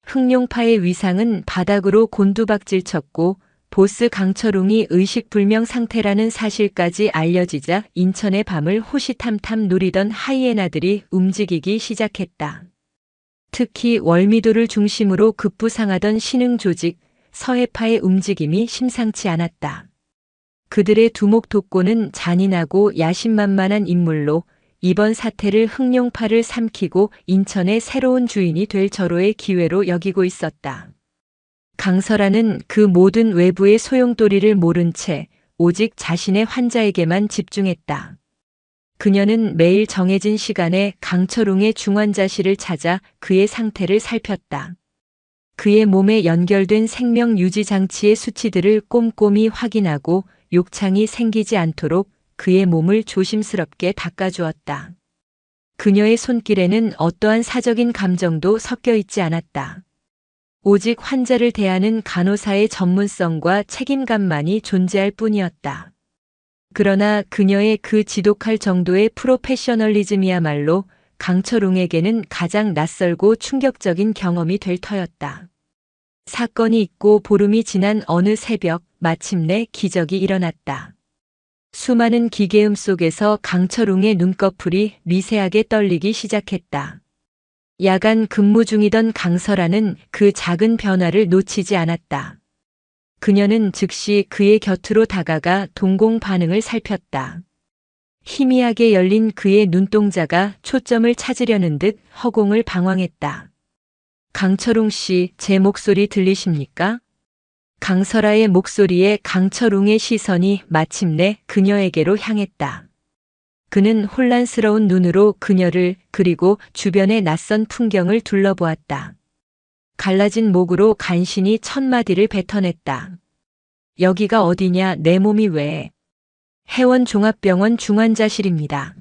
흑룡파의 위상은 바닥으로 곤두박질 쳤고 보스 강철웅이 의식불명 상태라는 사실까지 알려지자 인천의 밤을 호시탐탐 노리던 하이에나들이 움직이기 시작했다. 특히 월미도를 중심으로 급부상하던 신흥 조직, 서해파의 움직임이 심상치 않았다. 그들의 두목 독고는 잔인하고 야심만만한 인물로 이번 사태를 흑룡파를 삼키고 인천의 새로운 주인이 될 절호의 기회로 여기고 있었다. 강설아는 그 모든 외부의 소용돌이를 모른 채 오직 자신의 환자에게만 집중했다. 그녀는 매일 정해진 시간에 강철웅의 중환자실을 찾아 그의 상태를 살폈다. 그의 몸에 연결된 생명 유지 장치의 수치들을 꼼꼼히 확인하고 욕창이 생기지 않도록 그의 몸을 조심스럽게 닦아주었다. 그녀의 손길에는 어떠한 사적인 감정도 섞여 있지 않았다. 오직 환자를 대하는 간호사의 전문성과 책임감만이 존재할 뿐이었다. 그러나 그녀의 그 지독할 정도의 프로페셔널리즘이야말로 강철웅에게는 가장 낯설고 충격적인 경험이 될 터였다. 사건이 있고 보름이 지난 어느 새벽 마침내 기적이 일어났다. 수많은 기계음 속에서 강철웅의 눈꺼풀이 미세하게 떨리기 시작했다. 야간 근무 중이던 강설아는 그 작은 변화를 놓치지 않았다. 그녀는 즉시 그의 곁으로 다가가 동공 반응을 살폈다. 희미하게 열린 그의 눈동자가 초점을 찾으려는 듯 허공을 방황했다. 강철웅 씨, 제 목소리 들리십니까? 강설아의 목소리에 강철웅의 시선이 마침내 그녀에게로 향했다. 그는 혼란스러운 눈으로 그녀를, 그리고 주변의 낯선 풍경을 둘러보았다. 갈라진 목으로 간신히 첫 마디를 뱉어냈다. 여기가 어디냐, 내 몸이 왜? 해원종합병원 중환자실입니다.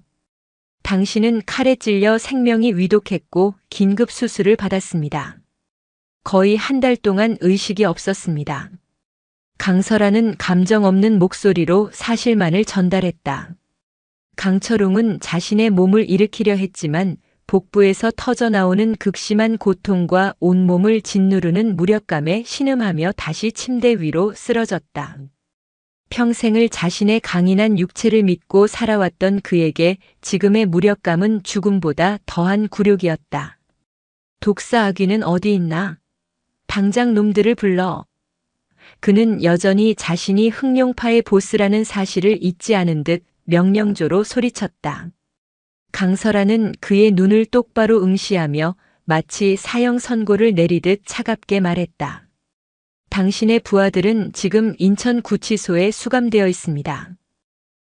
당신은 칼에 찔려 생명이 위독했고 긴급 수술을 받았습니다. 거의 한 달 동안 의식이 없었습니다. 강설아는 감정 없는 목소리로 사실만을 전달했다. 강철웅은 자신의 몸을 일으키려 했지만 복부에서 터져나오는 극심한 고통과 온몸을 짓누르는 무력감에 신음하며 다시 침대 위로 쓰러졌다. 평생을 자신의 강인한 육체를 믿고 살아왔던 그에게 지금의 무력감은 죽음보다 더한 굴욕이었다. 독사 아귀는 어디 있나? 당장 놈들을 불러. 그는 여전히 자신이 흑룡파의 보스라는 사실을 잊지 않은 듯 명령조로 소리쳤다. 강설아는 그의 눈을 똑바로 응시하며 마치 사형 선고를 내리듯 차갑게 말했다. 당신의 부하들은 지금 인천구치소에 수감되어 있습니다.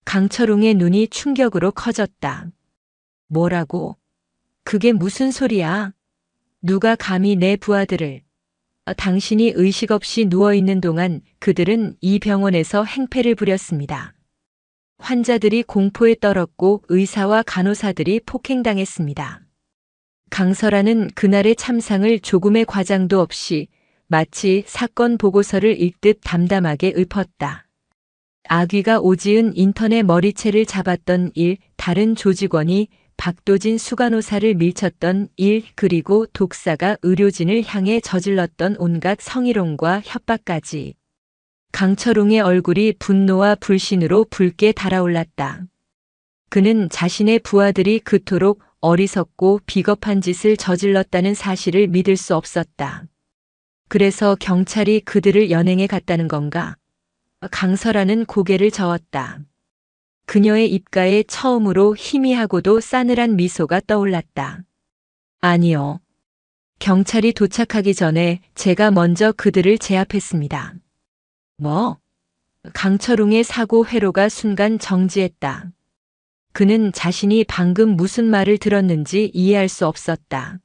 강철웅의 눈이 충격으로 커졌다. 뭐라고? 그게 무슨 소리야? 누가 감히 내 부하들을? 당신이 의식 없이 누워있는 동안 그들은 이 병원에서 행패를 부렸습니다. 환자들이 공포에 떨었고 의사와 간호사들이 폭행당했습니다. 강설아는 그날의 참상을 조금의 과장도 없이 마치 사건 보고서를 읽듯 담담하게 읊었다. 아귀가 오지은 인턴의 머리채를 잡았던 일, 다른 조직원이 박도진 수간호사를 밀쳤던 일, 그리고 독사가 의료진을 향해 저질렀던 온갖 성희롱과 협박까지. 강철웅의 얼굴이 분노와 불신으로 붉게 달아올랐다. 그는 자신의 부하들이 그토록 어리석고 비겁한 짓을 저질렀다는 사실을 믿을 수 없었다. 그래서 경찰이 그들을 연행해 갔다는 건가? 강설아는 고개를 저었다. 그녀의 입가에 처음으로 희미하고도 싸늘한 미소가 떠올랐다. 아니요. 경찰이 도착하기 전에 제가 먼저 그들을 제압했습니다. 뭐? 강철웅의 사고 회로가 순간 정지했다. 그는 자신이 방금 무슨 말을 들었는지 이해할 수 없었다.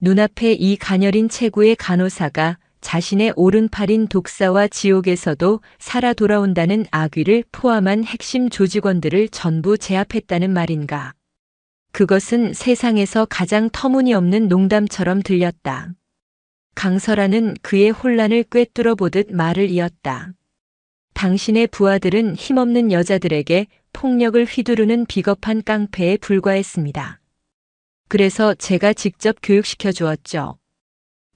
눈앞에 이 가녀린 체구의 간호사가 자신의 오른팔인 독사와 지옥에서도 살아 돌아온다는 아귀를 포함한 핵심 조직원들을 전부 제압했다는 말인가. 그것은 세상에서 가장 터무니없는 농담처럼 들렸다. 강설아는 그의 혼란을 꿰뚫어 보듯 말을 이었다. 당신의 부하들은 힘없는 여자들에게 폭력을 휘두르는 비겁한 깡패에 불과했습니다. 그래서 제가 직접 교육시켜 주었죠.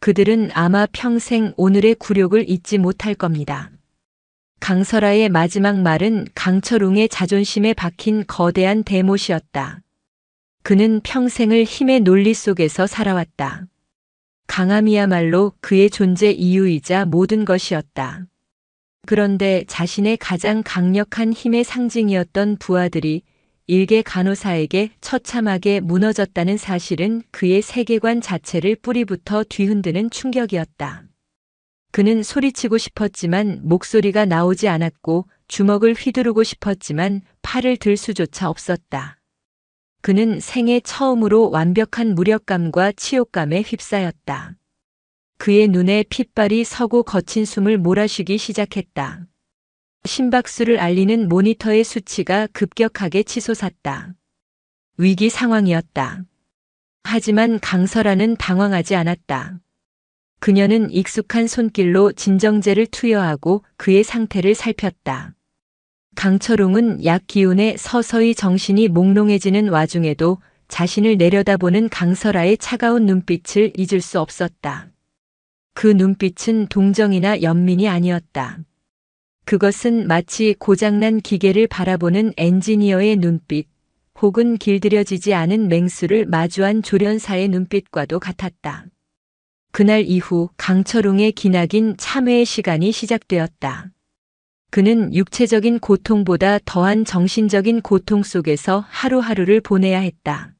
그들은 아마 평생 오늘의 굴욕을 잊지 못할 겁니다. 강설아의 마지막 말은 강철웅의 자존심에 박힌 거대한 대못이었다. 그는 평생을 힘의 논리 속에서 살아왔다. 강함이야말로 그의 존재 이유이자 모든 것이었다. 그런데 자신의 가장 강력한 힘의 상징이었던 부하들이 일개 간호사에게 처참하게 무너졌다는 사실은 그의 세계관 자체를 뿌리부터 뒤흔드는 충격이었다. 그는 소리치고 싶었지만 목소리가 나오지 않았고 주먹을 휘두르고 싶었지만 팔을 들 수조차 없었다. 그는 생애 처음으로 완벽한 무력감과 치욕감에 휩싸였다. 그의 눈에 핏발이 서고 거친 숨을 몰아쉬기 시작했다. 심박수를 알리는 모니터의 수치가 급격하게 치솟았다. 위기 상황이었다. 하지만 강설아는 당황하지 않았다. 그녀는 익숙한 손길로 진정제를 투여하고 그의 상태를 살폈다. 강철웅은 약 기운에 서서히 정신이 몽롱해지는 와중에도 자신을 내려다보는 강설아의 차가운 눈빛을 잊을 수 없었다. 그 눈빛은 동정이나 연민이 아니었다. 그것은 마치 고장난 기계를 바라보는 엔지니어의 눈빛, 혹은 길들여지지 않은 맹수를 마주한 조련사의 눈빛과도 같았다. 그날 이후 강철웅의 기나긴 참회의 시간이 시작되었다. 그는 육체적인 고통보다 더한 정신적인 고통 속에서 하루하루를 보내야 했다.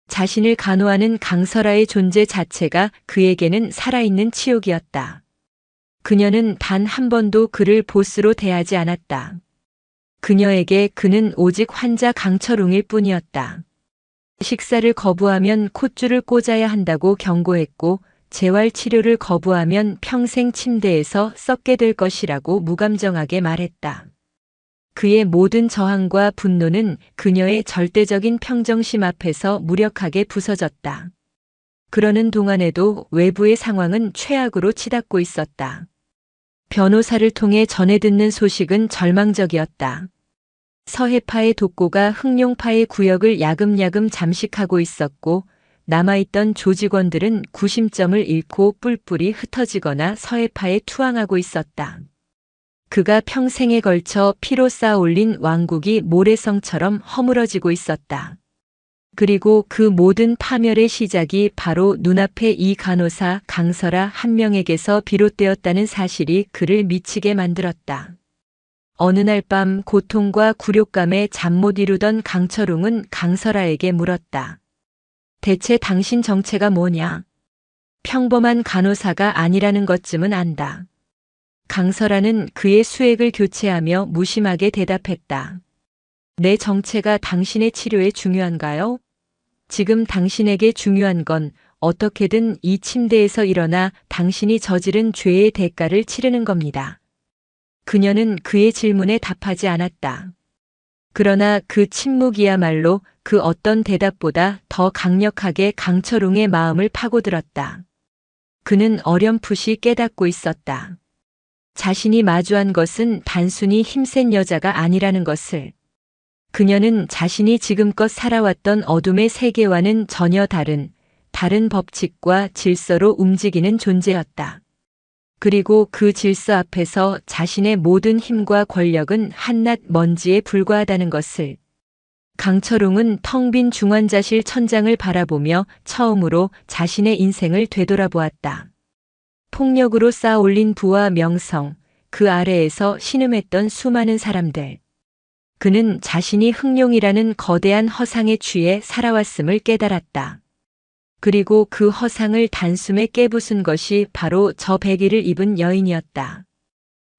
자신을 간호하는 강설아의 존재 자체가 그에게는 살아있는 치욕이었다. 그녀는 단 한 번도 그를 보스로 대하지 않았다. 그녀에게 그는 오직 환자 강철웅일 뿐이었다. 식사를 거부하면 콧줄을 꽂아야 한다고 경고했고 재활 치료를 거부하면 평생 침대에서 썩게 될 것이라고 무감정하게 말했다. 그의 모든 저항과 분노는 그녀의 절대적인 평정심 앞에서 무력하게 부서졌다. 그러는 동안에도 외부의 상황은 최악으로 치닫고 있었다. 변호사를 통해 전해 듣는 소식은 절망적이었다. 서해파의 독고가 흑룡파의 구역을 야금야금 잠식하고 있었고 남아있던 조직원들은 구심점을 잃고 뿔뿔이 흩어지거나 서해파에 투항하고 있었다. 그가 평생에 걸쳐 피로 쌓아 올린 왕국이 모래성처럼 허물어지고 있었다. 그리고 그 모든 파멸의 시작이 바로 눈앞의 이 간호사 강설아 한 명에게서 비롯되었다는 사실이 그를 미치게 만들었다. 어느 날 밤 고통과 굴욕감에 잠 못 이루던 강철웅은 강설아에게 물었다. 대체 당신 정체가 뭐냐? 평범한 간호사가 아니라는 것쯤은 안다. 강설아는 그의 수액을 교체하며 무심하게 대답했다. 내 정체가 당신의 치료에 중요한가요? 지금 당신에게 중요한 건 어떻게든 이 침대에서 일어나 당신이 저지른 죄의 대가를 치르는 겁니다. 그녀는 그의 질문에 답하지 않았다. 그러나 그 침묵이야말로 그 어떤 대답보다 더 강력하게 강철웅의 마음을 파고들었다. 그는 어렴풋이 깨닫고 있었다. 자신이 마주한 것은 단순히 힘센 여자가 아니라는 것을. 그녀는 자신이 지금껏 살아왔던 어둠의 세계와는 전혀 다른 법칙과 질서로 움직이는 존재였다. 그리고 그 질서 앞에서 자신의 모든 힘과 권력은 한낱 먼지에 불과하다는 것을. 강철웅은 텅 빈 중환자실 천장을 바라보며 처음으로 자신의 인생을 되돌아보았다. 폭력으로 쌓아 올린 부와 명성, 그 아래에서 신음했던 수많은 사람들. 그는 자신이 흑룡이라는 거대한 허상에 취해 살아왔음을 깨달았다. 그리고 그 허상을 단숨에 깨부순 것이 바로 저 백의를 입은 여인이었다.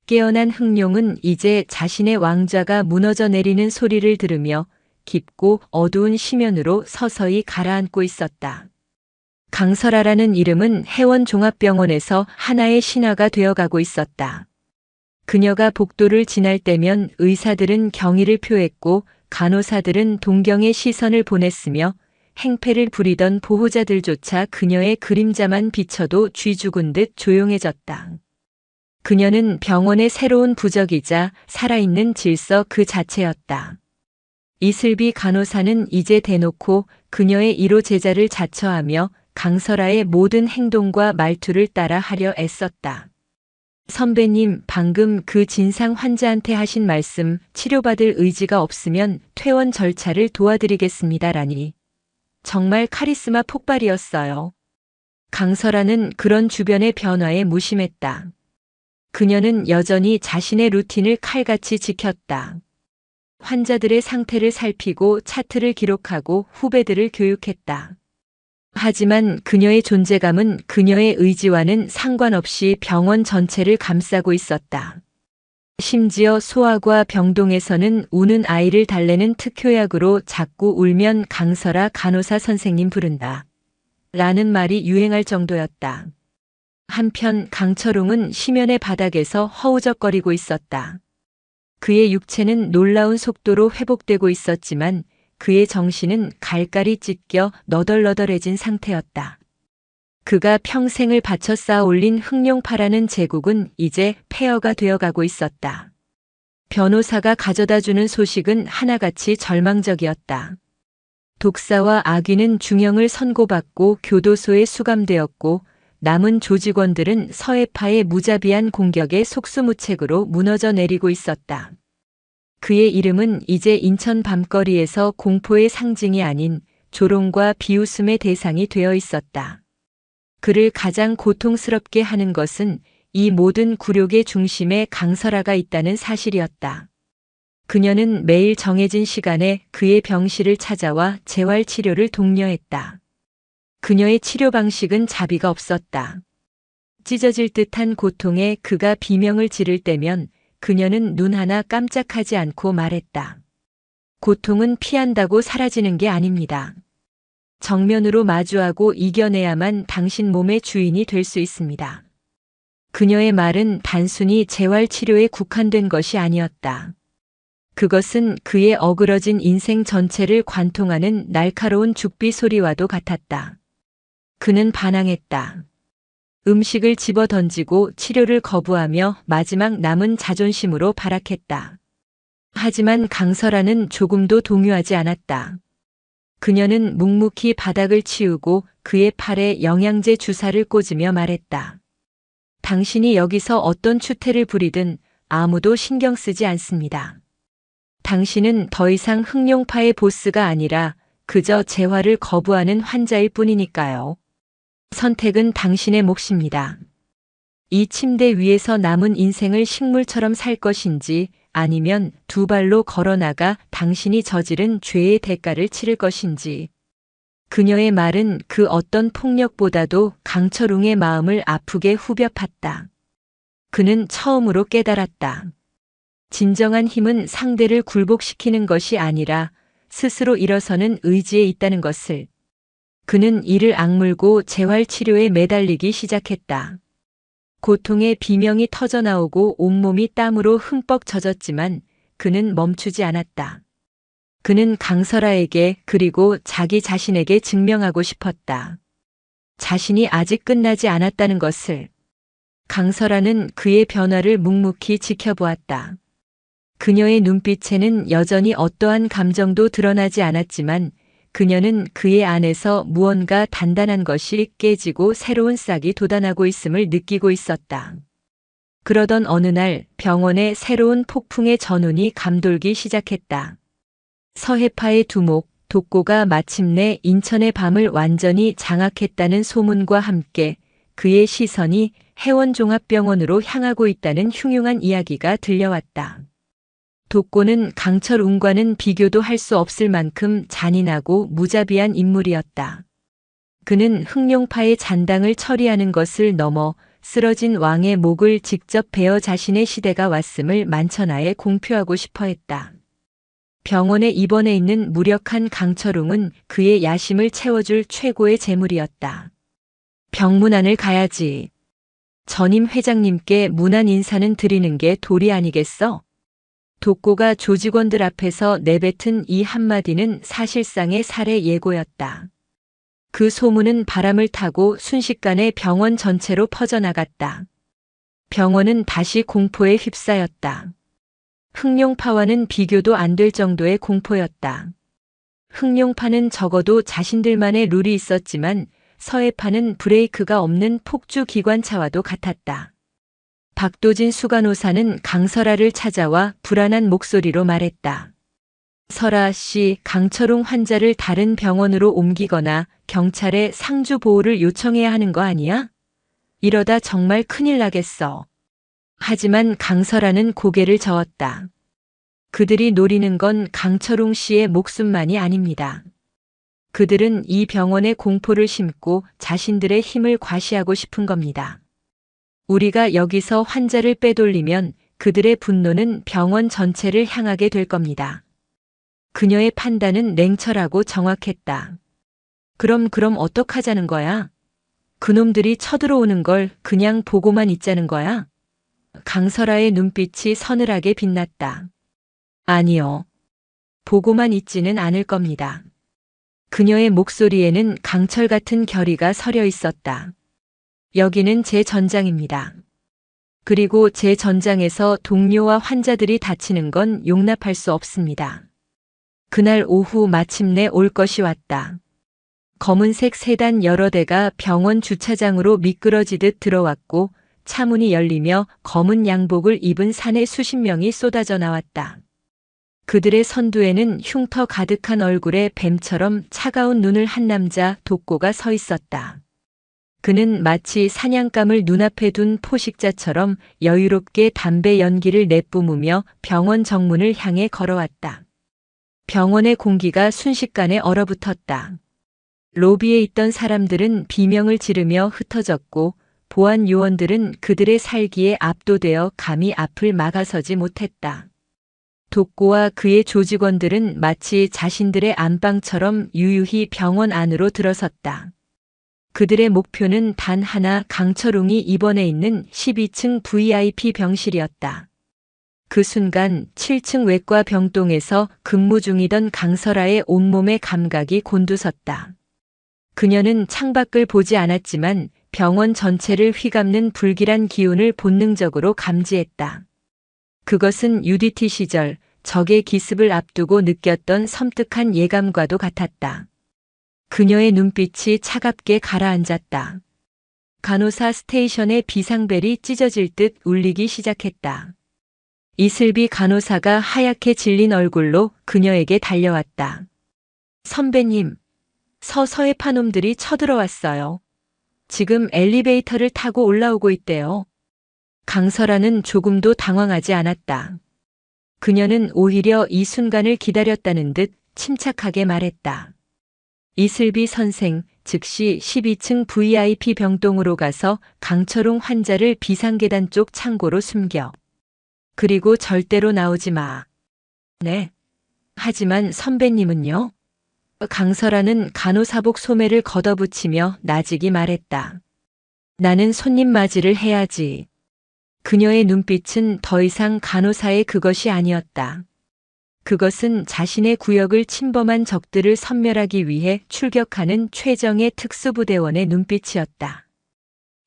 깨어난 흑룡은 이제 자신의 왕좌가 무너져 내리는 소리를 들으며 깊고 어두운 심연으로 서서히 가라앉고 있었다. 강설아라는 이름은 해원종합병원에서 하나의 신화가 되어가고 있었다. 그녀가 복도를 지날 때면 의사들은 경의를 표했고 간호사들은 동경의 시선을 보냈으며 행패를 부리던 보호자들조차 그녀의 그림자만 비춰도 쥐 죽은 듯 조용해졌다. 그녀는 병원의 새로운 부적이자 살아있는 질서 그 자체였다. 이슬비 간호사는 이제 대놓고 그녀의 1호 제자를 자처하며 강설아의 모든 행동과 말투를 따라 하려 애썼다. 선배님, 방금 그 진상 환자한테 하신 말씀, 치료받을 의지가 없으면 퇴원 절차를 도와드리겠습니다라니. 정말 카리스마 폭발이었어요. 강설아는 그런 주변의 변화에 무심했다. 그녀는 여전히 자신의 루틴을 칼같이 지켰다. 환자들의 상태를 살피고 차트를 기록하고 후배들을 교육했다. 하지만 그녀의 존재감은 그녀의 의지와는 상관없이 병원 전체를 감싸고 있었다. 심지어 소아과 병동에서는 우는 아이를 달래는 특효약으로 자꾸 울면 강설아 간호사 선생님 부른다. 라는 말이 유행할 정도였다. 한편 강철웅은 심연의 바닥에서 허우적거리고 있었다. 그의 육체는 놀라운 속도로 회복되고 있었지만 그의 정신은 갈갈이 찢겨 너덜너덜해진 상태였다. 그가 평생을 바쳐 쌓아 올린 흑룡파라는 제국은 이제 폐허가 되어가고 있었다. 변호사가 가져다주는 소식은 하나같이 절망적이었다. 독사와 아귀는 중형을 선고받고 교도소에 수감되었고 남은 조직원들은 서해파의 무자비한 공격에 속수무책으로 무너져 내리고 있었다. 그의 이름은 이제 인천 밤거리에서 공포의 상징이 아닌 조롱과 비웃음의 대상이 되어 있었다. 그를 가장 고통스럽게 하는 것은 이 모든 굴욕의 중심에 강설아가 있다는 사실이었다. 그녀는 매일 정해진 시간에 그의 병실을 찾아와 재활치료를 독려했다. 그녀의 치료 방식은 자비가 없었다. 찢어질 듯한 고통에 그가 비명을 지를 때면 그녀는 눈 하나 깜짝하지 않고 말했다. 고통은 피한다고 사라지는 게 아닙니다. 정면으로 마주하고 이겨내야만 당신 몸의 주인이 될 수 있습니다. 그녀의 말은 단순히 재활치료에 국한된 것이 아니었다. 그것은 그의 어그러진 인생 전체를 관통하는 날카로운 죽비 소리와도 같았다. 그는 반항했다. 음식을 집어 던지고 치료를 거부하며 마지막 남은 자존심으로 발악했다. 하지만 강설아는 조금도 동요하지 않았다. 그녀는 묵묵히 바닥을 치우고 그의 팔에 영양제 주사를 꽂으며 말했다. 당신이 여기서 어떤 추태를 부리든 아무도 신경 쓰지 않습니다. 당신은 더 이상 흑룡파의 보스가 아니라 그저 재활을 거부하는 환자일 뿐이니까요. 선택은 당신의 몫입니다. 이 침대 위에서 남은 인생을 식물처럼 살 것인지 아니면 두 발로 걸어나가 당신이 저지른 죄의 대가를 치를 것인지. 그녀의 말은 그 어떤 폭력보다도 강철웅의 마음을 아프게 후벼 팠다. 그는 처음으로 깨달았다. 진정한 힘은 상대를 굴복시키는 것이 아니라 스스로 일어서는 의지에 있다는 것을. 그는 이를 악물고 재활치료에 매달리기 시작했다. 고통의 비명이 터져나오고 온몸이 땀으로 흠뻑 젖었지만 그는 멈추지 않았다. 그는 강설아에게 그리고 자기 자신에게 증명하고 싶었다. 자신이 아직 끝나지 않았다는 것을. 강설아는 그의 변화를 묵묵히 지켜보았다. 그녀의 눈빛에는 여전히 어떠한 감정도 드러나지 않았지만 그녀는 그의 안에서 무언가 단단한 것이 깨지고 새로운 싹이 돋아나고 있음을 느끼고 있었다. 그러던 어느 날 병원에 새로운 폭풍의 전운이 감돌기 시작했다. 서해파의 두목, 독고가 마침내 인천의 밤을 완전히 장악했다는 소문과 함께 그의 시선이 해원종합병원으로 향하고 있다는 흉흉한 이야기가 들려왔다. 독고는 강철웅과는 비교도 할 수 없을 만큼 잔인하고 무자비한 인물이었다. 그는 흑룡파의 잔당을 처리하는 것을 넘어 쓰러진 왕의 목을 직접 베어 자신의 시대가 왔음을 만천하에 공표하고 싶어 했다. 병원에 입원해 있는 무력한 강철웅은 그의 야심을 채워줄 최고의 재물이었다. 병문안을 가야지. 전임 회장님께 문안 인사는 드리는 게 도리 아니겠어? 독고가 조직원들 앞에서 내뱉은 이 한마디는 사실상의 살해 예고였다. 그 소문은 바람을 타고 순식간에 병원 전체로 퍼져나갔다. 병원은 다시 공포에 휩싸였다. 흑룡파와는 비교도 안 될 정도의 공포였다. 흑룡파는 적어도 자신들만의 룰이 있었지만 서해파는 브레이크가 없는 폭주 기관차와도 같았다. 박도진 수간호사는 강설아를 찾아와 불안한 목소리로 말했다. 설아 씨, 강철웅 환자를 다른 병원으로 옮기거나 경찰에 상주 보호를 요청해야 하는 거 아니야? 이러다 정말 큰일 나겠어. 하지만 강설아는 고개를 저었다. 그들이 노리는 건 강철웅 씨의 목숨만이 아닙니다. 그들은 이 병원에 공포를 심고 자신들의 힘을 과시하고 싶은 겁니다. 우리가 여기서 환자를 빼돌리면 그들의 분노는 병원 전체를 향하게 될 겁니다. 그녀의 판단은 냉철하고 정확했다. 그럼 어떡하자는 거야? 그놈들이 쳐들어오는 걸 그냥 보고만 있자는 거야? 강설아의 눈빛이 서늘하게 빛났다. 아니요. 보고만 있지는 않을 겁니다. 그녀의 목소리에는 강철 같은 결의가 서려 있었다. 여기는 제 전장입니다. 그리고 제 전장에서 동료와 환자들이 다치는 건 용납할 수 없습니다. 그날 오후 마침내 올 것이 왔다. 검은색 세단 여러 대가 병원 주차장으로 미끄러지듯 들어왔고 차문이 열리며 검은 양복을 입은 사내 수십 명이 쏟아져 나왔다. 그들의 선두에는 흉터 가득한 얼굴에 뱀처럼 차가운 눈을 한 남자 독고가 서 있었다. 그는 마치 사냥감을 눈앞에 둔 포식자처럼 여유롭게 담배 연기를 내뿜으며 병원 정문을 향해 걸어왔다. 병원의 공기가 순식간에 얼어붙었다. 로비에 있던 사람들은 비명을 지르며 흩어졌고 보안 요원들은 그들의 살기에 압도되어 감히 앞을 막아서지 못했다. 독고와 그의 조직원들은 마치 자신들의 안방처럼 유유히 병원 안으로 들어섰다. 그들의 목표는 단 하나, 강철웅이 입원해 있는 12층 VIP 병실이었다. 그 순간 7층 외과 병동에서 근무 중이던 강설아의 온몸의 감각이 곤두섰다. 그녀는 창밖을 보지 않았지만 병원 전체를 휘감는 불길한 기운을 본능적으로 감지했다. 그것은 UDT 시절 적의 기습을 앞두고 느꼈던 섬뜩한 예감과도 같았다. 그녀의 눈빛이 차갑게 가라앉았다. 간호사 스테이션의 비상벨이 찢어질 듯 울리기 시작했다. 이슬비 간호사가 하얗게 질린 얼굴로 그녀에게 달려왔다. 선배님, 서해파 놈들이 쳐들어왔어요. 지금 엘리베이터를 타고 올라오고 있대요. 강설아는 조금도 당황하지 않았다. 그녀는 오히려 이 순간을 기다렸다는 듯 침착하게 말했다. 이슬비 선생, 즉시 12층 VIP 병동으로 가서 강철웅 환자를 비상계단 쪽 창고로 숨겨. 그리고 절대로 나오지 마. 네. 하지만 선배님은요? 강설아는 간호사복 소매를 걷어붙이며 나직이 말했다. 나는 손님 맞이를 해야지. 그녀의 눈빛은 더 이상 간호사의 그것이 아니었다. 그것은 자신의 구역을 침범한 적들을 섬멸하기 위해 출격하는 최정예 특수부대원의 눈빛이었다.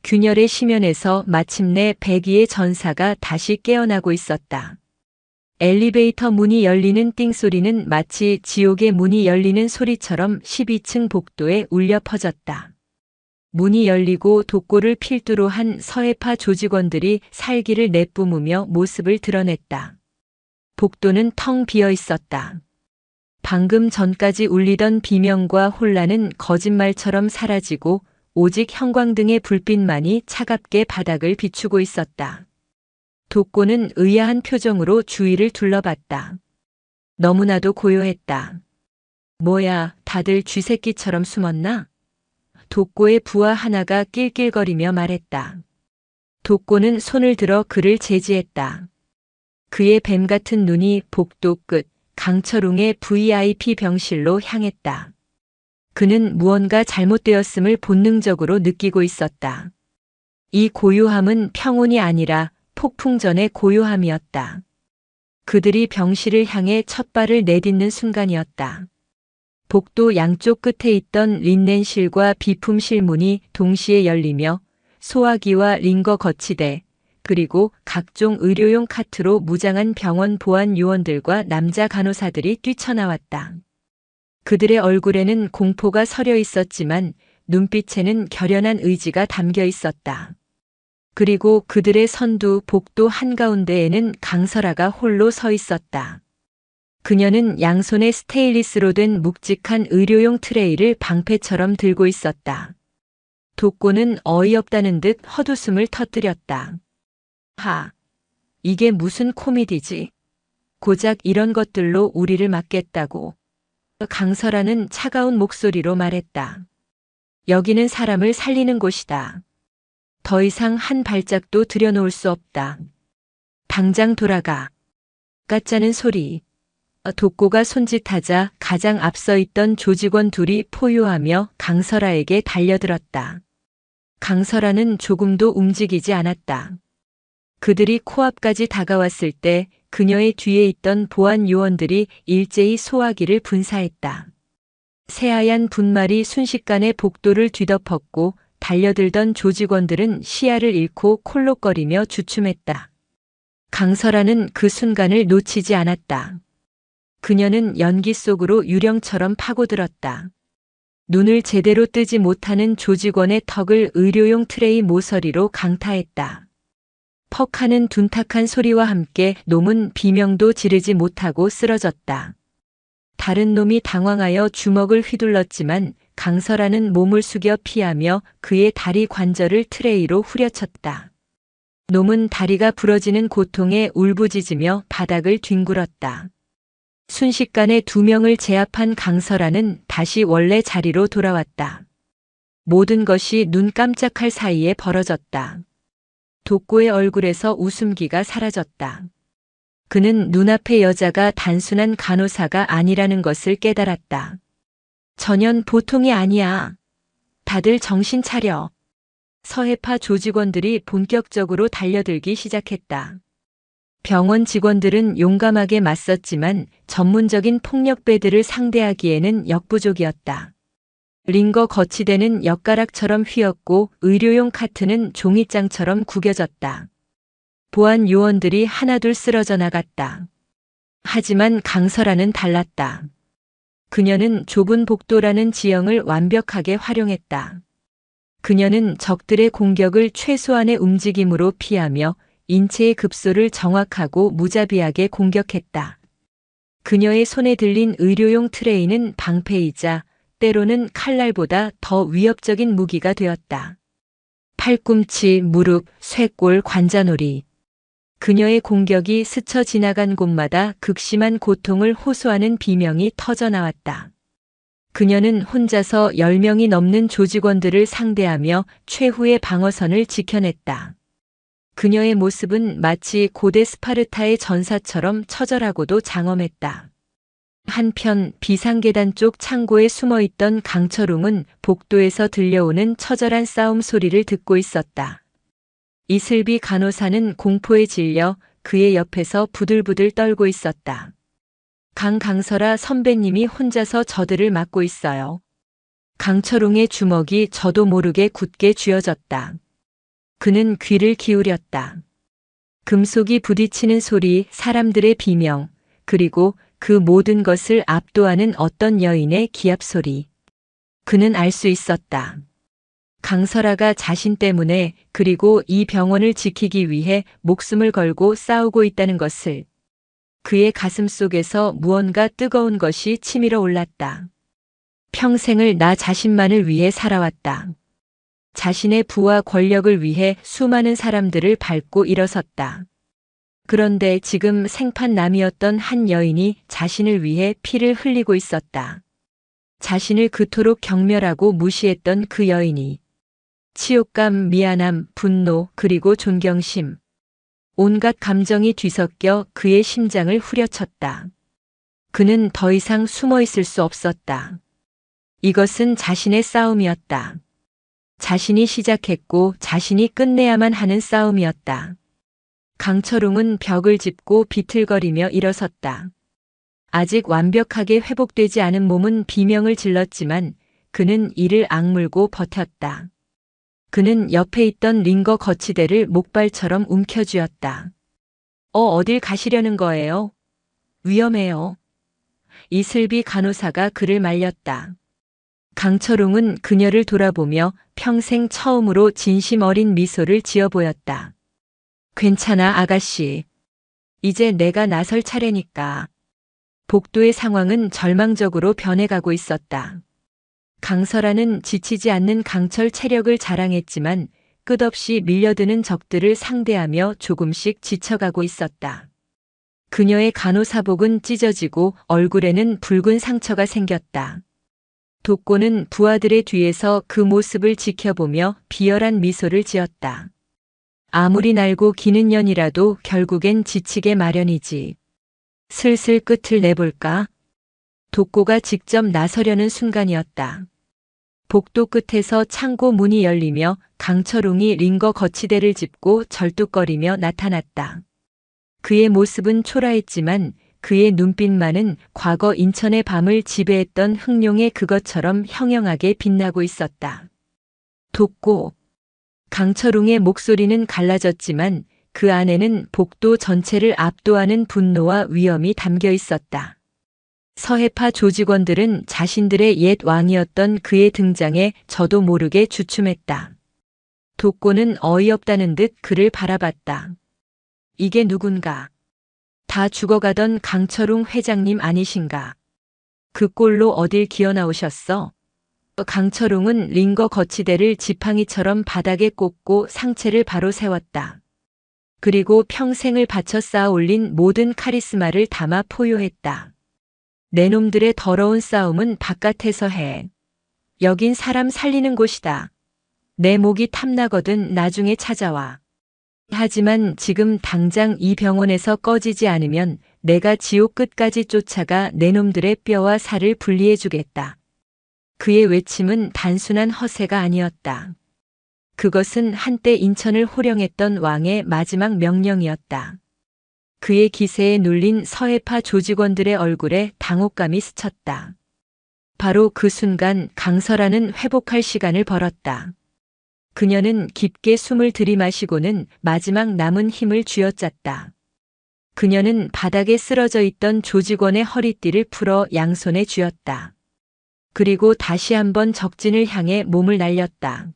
균열의 심연에서 마침내 백의의 전사가 다시 깨어나고 있었다. 엘리베이터 문이 열리는 띵소리는 마치 지옥의 문이 열리는 소리처럼 12층 복도에 울려 퍼졌다. 문이 열리고 독고를 필두로 한 서해파 조직원들이 살기를 내뿜으며 모습을 드러냈다. 복도는 텅 비어 있었다. 방금 전까지 울리던 비명과 혼란은 거짓말처럼 사라지고 오직 형광등의 불빛만이 차갑게 바닥을 비추고 있었다. 독고는 의아한 표정으로 주위를 둘러봤다. 너무나도 고요했다. 뭐야, 다들 쥐새끼처럼 숨었나? 독고의 부하 하나가 낄낄거리며 말했다. 독고는 손을 들어 그를 제지했다. 그의 뱀 같은 눈이 복도 끝 강철웅의 VIP 병실로 향했다. 그는 무언가 잘못되었음을 본능적으로 느끼고 있었다. 이 고요함은 평온이 아니라 폭풍 전의 고요함이었다. 그들이 병실을 향해 첫 발을 내딛는 순간이었다. 복도 양쪽 끝에 있던 린넨실과 비품실 문이 동시에 열리며 소화기와 링거 거치대, 그리고 각종 의료용 카트로 무장한 병원 보안 요원들과 남자 간호사들이 뛰쳐나왔다. 그들의 얼굴에는 공포가 서려 있었지만 눈빛에는 결연한 의지가 담겨 있었다. 그리고 그들의 선두 복도 한가운데에는 강설아가 홀로 서 있었다. 그녀는 양손에 스테인리스로 된 묵직한 의료용 트레이를 방패처럼 들고 있었다. 독고는 어이없다는 듯 헛웃음을 터뜨렸다. 이게 무슨 코미디지? 고작 이런 것들로 우리를 막겠다고. 강설아는 차가운 목소리로 말했다. 여기는 사람을 살리는 곳이다. 더 이상 한 발짝도 들여놓을 수 없다. 당장 돌아가. 까짜는 소리. 독고가 손짓하자 가장 앞서 있던 조직원 둘이 포효하며 강설아에게 달려들었다. 강설아는 조금도 움직이지 않았다. 그들이 코앞까지 다가왔을 때 그녀의 뒤에 있던 보안 요원들이 일제히 소화기를 분사했다. 새하얀 분말이 순식간에 복도를 뒤덮었고 달려들던 조직원들은 시야를 잃고 콜록거리며 주춤했다. 강설아는 그 순간을 놓치지 않았다. 그녀는 연기 속으로 유령처럼 파고들었다. 눈을 제대로 뜨지 못하는 조직원의 턱을 의료용 트레이 모서리로 강타했다. 퍽 하는 둔탁한 소리와 함께 놈은 비명도 지르지 못하고 쓰러졌다. 다른 놈이 당황하여 주먹을 휘둘렀지만 강설아는 몸을 숙여 피하며 그의 다리 관절을 트레이로 후려쳤다. 놈은 다리가 부러지는 고통에 울부짖으며 바닥을 뒹굴었다. 순식간에 두 명을 제압한 강설아는 다시 원래 자리로 돌아왔다. 모든 것이 눈 깜짝할 사이에 벌어졌다. 독고의 얼굴에서 웃음기가 사라졌다. 그는 눈앞의 여자가 단순한 간호사가 아니라는 것을 깨달았다. 전혀 보통이 아니야. 다들 정신 차려. 서해파 조직원들이 본격적으로 달려들기 시작했다. 병원 직원들은 용감하게 맞섰지만 전문적인 폭력배들을 상대하기에는 역부족이었다. 링거 거치대는 엿가락처럼 휘었고 의료용 카트는 종이장처럼 구겨졌다. 보안 요원들이 하나둘 쓰러져 나갔다. 하지만 강설아는 달랐다. 그녀는 좁은 복도라는 지형을 완벽하게 활용했다. 그녀는 적들의 공격을 최소한의 움직임으로 피하며 인체의 급소를 정확하고 무자비하게 공격했다. 그녀의 손에 들린 의료용 트레이는 방패이자 때로는 칼날보다 더 위협적인 무기가 되었다. 팔꿈치, 무릎, 쇄골, 관자놀이. 그녀의 공격이 스쳐 지나간 곳마다 극심한 고통을 호소하는 비명이 터져나왔다. 그녀는 혼자서 10명이 넘는 조직원들을 상대하며 최후의 방어선을 지켜냈다. 그녀의 모습은 마치 고대 스파르타의 전사처럼 처절하고도 장엄했다. 한편 비상계단 쪽 창고에 숨어있던 강철웅은 복도에서 들려오는 처절한 싸움 소리를 듣고 있었다. 이슬비 간호사는 공포에 질려 그의 옆에서 부들부들 떨고 있었다. 강설아 선배님이 혼자서 저들을 막고 있어요. 강철웅의 주먹이 저도 모르게 굳게 쥐어졌다. 그는 귀를 기울였다. 금속이 부딪히는 소리, 사람들의 비명, 그리고 그 모든 것을 압도하는 어떤 여인의 기합 소리. 그는 알 수 있었다. 강설아가 자신 때문에 그리고 이 병원을 지키기 위해 목숨을 걸고 싸우고 있다는 것을. 그의 가슴 속에서 무언가 뜨거운 것이 치밀어 올랐다. 평생을 나 자신만을 위해 살아왔다. 자신의 부와 권력을 위해 수많은 사람들을 밟고 일어섰다. 그런데 지금 생판남이었던 한 여인이 자신을 위해 피를 흘리고 있었다. 자신을 그토록 경멸하고 무시했던 그 여인이 치욕감, 미안함, 분노, 그리고 존경심. 온갖 감정이 뒤섞여 그의 심장을 후려쳤다. 그는 더 이상 숨어 있을 수 없었다. 이것은 자신의 싸움이었다. 자신이 시작했고 자신이 끝내야만 하는 싸움이었다. 강철웅은 벽을 짚고 비틀거리며 일어섰다. 아직 완벽하게 회복되지 않은 몸은 비명을 질렀지만 그는 이를 악물고 버텼다. 그는 옆에 있던 링거 거치대를 목발처럼 움켜쥐었다. 어딜 가시려는 거예요? 위험해요. 이슬비 간호사가 그를 말렸다. 강철웅은 그녀를 돌아보며 평생 처음으로 진심 어린 미소를 지어 보였다. 괜찮아, 아가씨. 이제 내가 나설 차례니까. 복도의 상황은 절망적으로 변해가고 있었다. 강설아는 지치지 않는 강철 체력을 자랑했지만 끝없이 밀려드는 적들을 상대하며 조금씩 지쳐가고 있었다. 그녀의 간호사복은 찢어지고 얼굴에는 붉은 상처가 생겼다. 독고는 부하들의 뒤에서 그 모습을 지켜보며 비열한 미소를 지었다. 아무리 날고 기는 년이라도 결국엔 지치게 마련이지. 슬슬 끝을 내볼까? 독고가 직접 나서려는 순간이었다. 복도 끝에서 창고 문이 열리며 강철웅이 링거 거치대를 짚고 절뚝거리며 나타났다. 그의 모습은 초라했지만 그의 눈빛만은 과거 인천의 밤을 지배했던 흑룡의 그것처럼 형형하게 빛나고 있었다. 독고. 강철웅의 목소리는 갈라졌지만 그 안에는 복도 전체를 압도하는 분노와 위험이 담겨 있었다. 서해파 조직원들은 자신들의 옛 왕이었던 그의 등장에 저도 모르게 주춤했다. 독고는 어이없다는 듯 그를 바라봤다. 이게 누군가? 다 죽어가던 강철웅 회장님 아니신가? 그 꼴로 어딜 기어나오셨어? 강철웅은 링거 거치대를 지팡이처럼 바닥에 꽂고 상체를 바로 세웠다. 그리고 평생을 바쳐 쌓아 올린 모든 카리스마를 담아 포효했다. 내 놈들의 더러운 싸움은 바깥에서 해. 여긴 사람 살리는 곳이다. 내 목이 탐나거든 나중에 찾아와. 하지만 지금 당장 이 병원에서 꺼지지 않으면 내가 지옥 끝까지 쫓아가 내 놈들의 뼈와 살을 분리해주겠다. 그의 외침은 단순한 허세가 아니었다. 그것은 한때 인천을 호령했던 왕의 마지막 명령이었다. 그의 기세에 눌린 서해파 조직원들의 얼굴에 당혹감이 스쳤다. 바로 그 순간 강설아는 회복할 시간을 벌었다. 그녀는 깊게 숨을 들이마시고는 마지막 남은 힘을 쥐어짰다. 그녀는 바닥에 쓰러져 있던 조직원의 허리띠를 풀어 양손에 쥐었다. 그리고 다시 한번 적진을 향해 몸을 날렸다.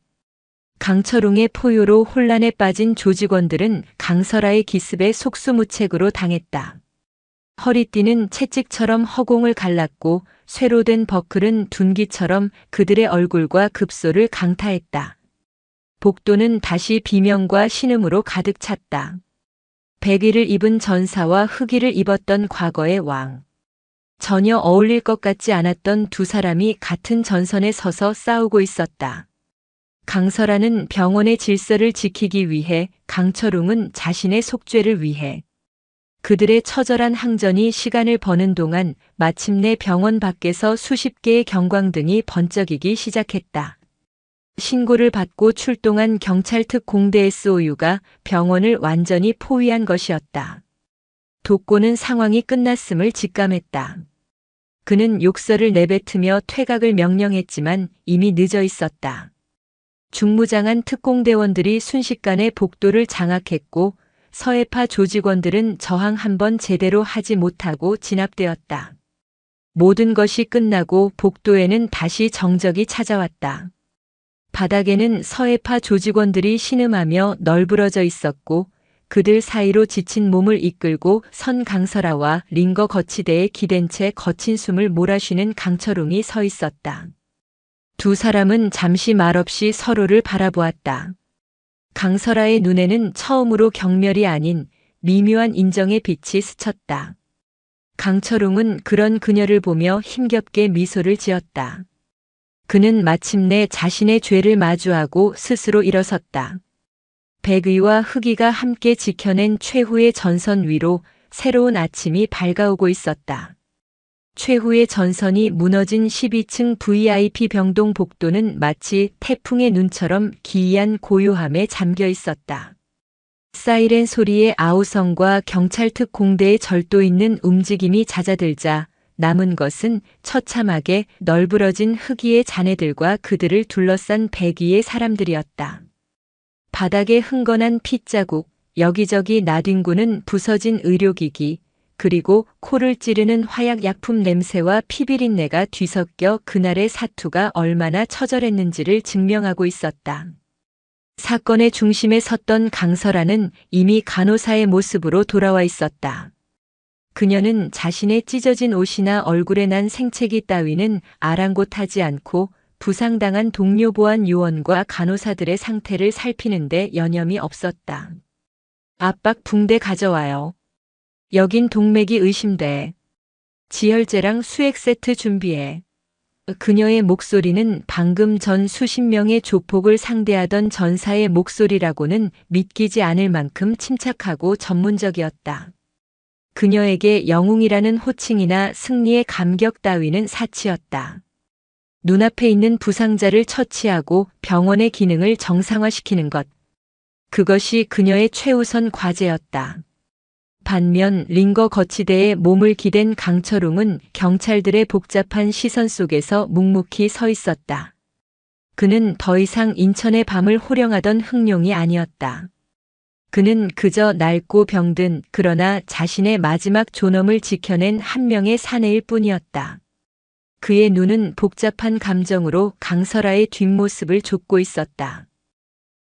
강철웅의 포효로 혼란에 빠진 조직원들은 강설아의 기습에 속수무책으로 당했다. 허리띠는 채찍처럼 허공을 갈랐고 쇠로 된 버클은 둔기처럼 그들의 얼굴과 급소를 강타했다. 복도는 다시 비명과 신음으로 가득 찼다. 백의를 입은 전사와 흑의를 입었던 과거의 왕. 전혀 어울릴 것 같지 않았던 두 사람이 같은 전선에 서서 싸우고 있었다. 강설아는 병원의 질서를 지키기 위해, 강철웅은 자신의 속죄를 위해. 그들의 처절한 항전이 시간을 버는 동안 마침내 병원 밖에서 수십 개의 경광등이 번쩍이기 시작했다. 신고를 받고 출동한 경찰 특공대 SOU가 병원을 완전히 포위한 것이었다. 독고는 상황이 끝났음을 직감했다. 그는 욕설을 내뱉으며 퇴각을 명령했지만 이미 늦어 있었다. 중무장한 특공대원들이 순식간에 복도를 장악했고 서해파 조직원들은 저항 한번 제대로 하지 못하고 진압되었다. 모든 것이 끝나고 복도에는 다시 정적이 찾아왔다. 바닥에는 서해파 조직원들이 신음하며 널브러져 있었고 그들 사이로 지친 몸을 이끌고 선 강설아와 링거 거치대에 기댄 채 거친 숨을 몰아쉬는 강철웅이 서 있었다. 두 사람은 잠시 말없이 서로를 바라보았다. 강설아의 눈에는 처음으로 경멸이 아닌 미묘한 인정의 빛이 스쳤다. 강철웅은 그런 그녀를 보며 힘겹게 미소를 지었다. 그는 마침내 자신의 죄를 마주하고 스스로 일어섰다. 백의와 흑의가 함께 지켜낸 최후의 전선 위로 새로운 아침이 밝아오고 있었다. 최후의 전선이 무너진 12층 VIP 병동 복도는 마치 태풍의 눈처럼 기이한 고요함에 잠겨 있었다. 사이렌 소리에 아우성과 경찰 특공대의 절도 있는 움직임이 잦아들자 남은 것은 처참하게 널브러진 흙위의 잔해들과 그들을 둘러싼 백위의 사람들이었다. 바닥에 흥건한 핏자국, 여기저기 나뒹구는 부서진 의료기기, 그리고 코를 찌르는 화약 약품 냄새와 피비린내가 뒤섞여 그날의 사투가 얼마나 처절했는지를 증명하고 있었다. 사건의 중심에 섰던 강설아는 이미 간호사의 모습으로 돌아와 있었다. 그녀는 자신의 찢어진 옷이나 얼굴에 난 생채기 따위는 아랑곳하지 않고 부상당한 동료 보안 요원과 간호사들의 상태를 살피는데 여념이 없었다. 압박 붕대 가져와요. 여긴 동맥이 의심돼. 지혈제랑 수액 세트 준비해. 그녀의 목소리는 방금 전 수십 명의 조폭을 상대하던 전사의 목소리라고는 믿기지 않을 만큼 침착하고 전문적이었다. 그녀에게 영웅이라는 호칭이나 승리의 감격 따위는 사치였다. 눈앞에 있는 부상자를 처치하고 병원의 기능을 정상화시키는 것. 그것이 그녀의 최우선 과제였다. 반면 링거 거치대에 몸을 기댄 강철웅은 경찰들의 복잡한 시선 속에서 묵묵히 서 있었다. 그는 더 이상 인천의 밤을 호령하던 흥룡이 아니었다. 그는 그저 낡고 병든 그러나 자신의 마지막 존엄을 지켜낸 한 명의 사내일 뿐이었다. 그의 눈은 복잡한 감정으로 강설아의 뒷모습을 좇고 있었다.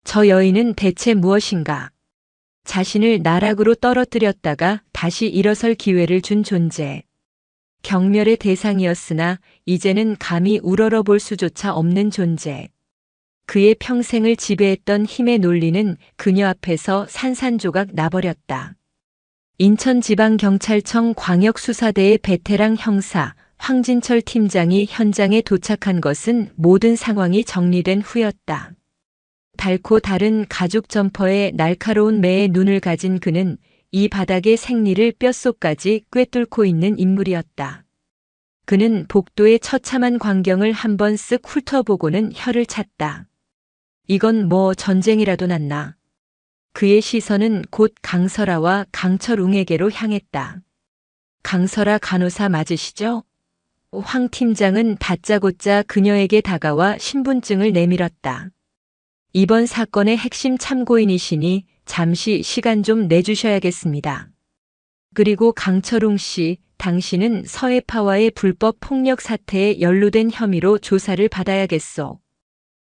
저 여인은 대체 무엇인가? 자신을 나락으로 떨어뜨렸다가 다시 일어설 기회를 준 존재. 경멸의 대상이었으나 이제는 감히 우러러볼 수조차 없는 존재. 그의 평생을 지배했던 힘의 논리는 그녀 앞에서 산산조각 나버렸다. 인천지방경찰청 광역수사대의 베테랑 형사 황진철 팀장이 현장에 도착한 것은 모든 상황이 정리된 후였다. 닳고 다른 가죽 점퍼에 날카로운 매의 눈을 가진 그는 이 바닥의 생리를 뼛속까지 꿰뚫고 있는 인물이었다. 그는 복도의 처참한 광경을 한번 쓱 훑어보고는 혀를 찼다. 이건 뭐 전쟁이라도 났나. 그의 시선은 곧 강설아와 강철웅에게로 향했다. 강설아 간호사 맞으시죠? 황 팀장은 다짜고짜 그녀에게 다가와 신분증을 내밀었다. 이번 사건의 핵심 참고인이시니 잠시 시간 좀 내주셔야겠습니다. 그리고 강철웅 씨, 당신은 서해파와의 불법 폭력 사태에 연루된 혐의로 조사를 받아야겠소.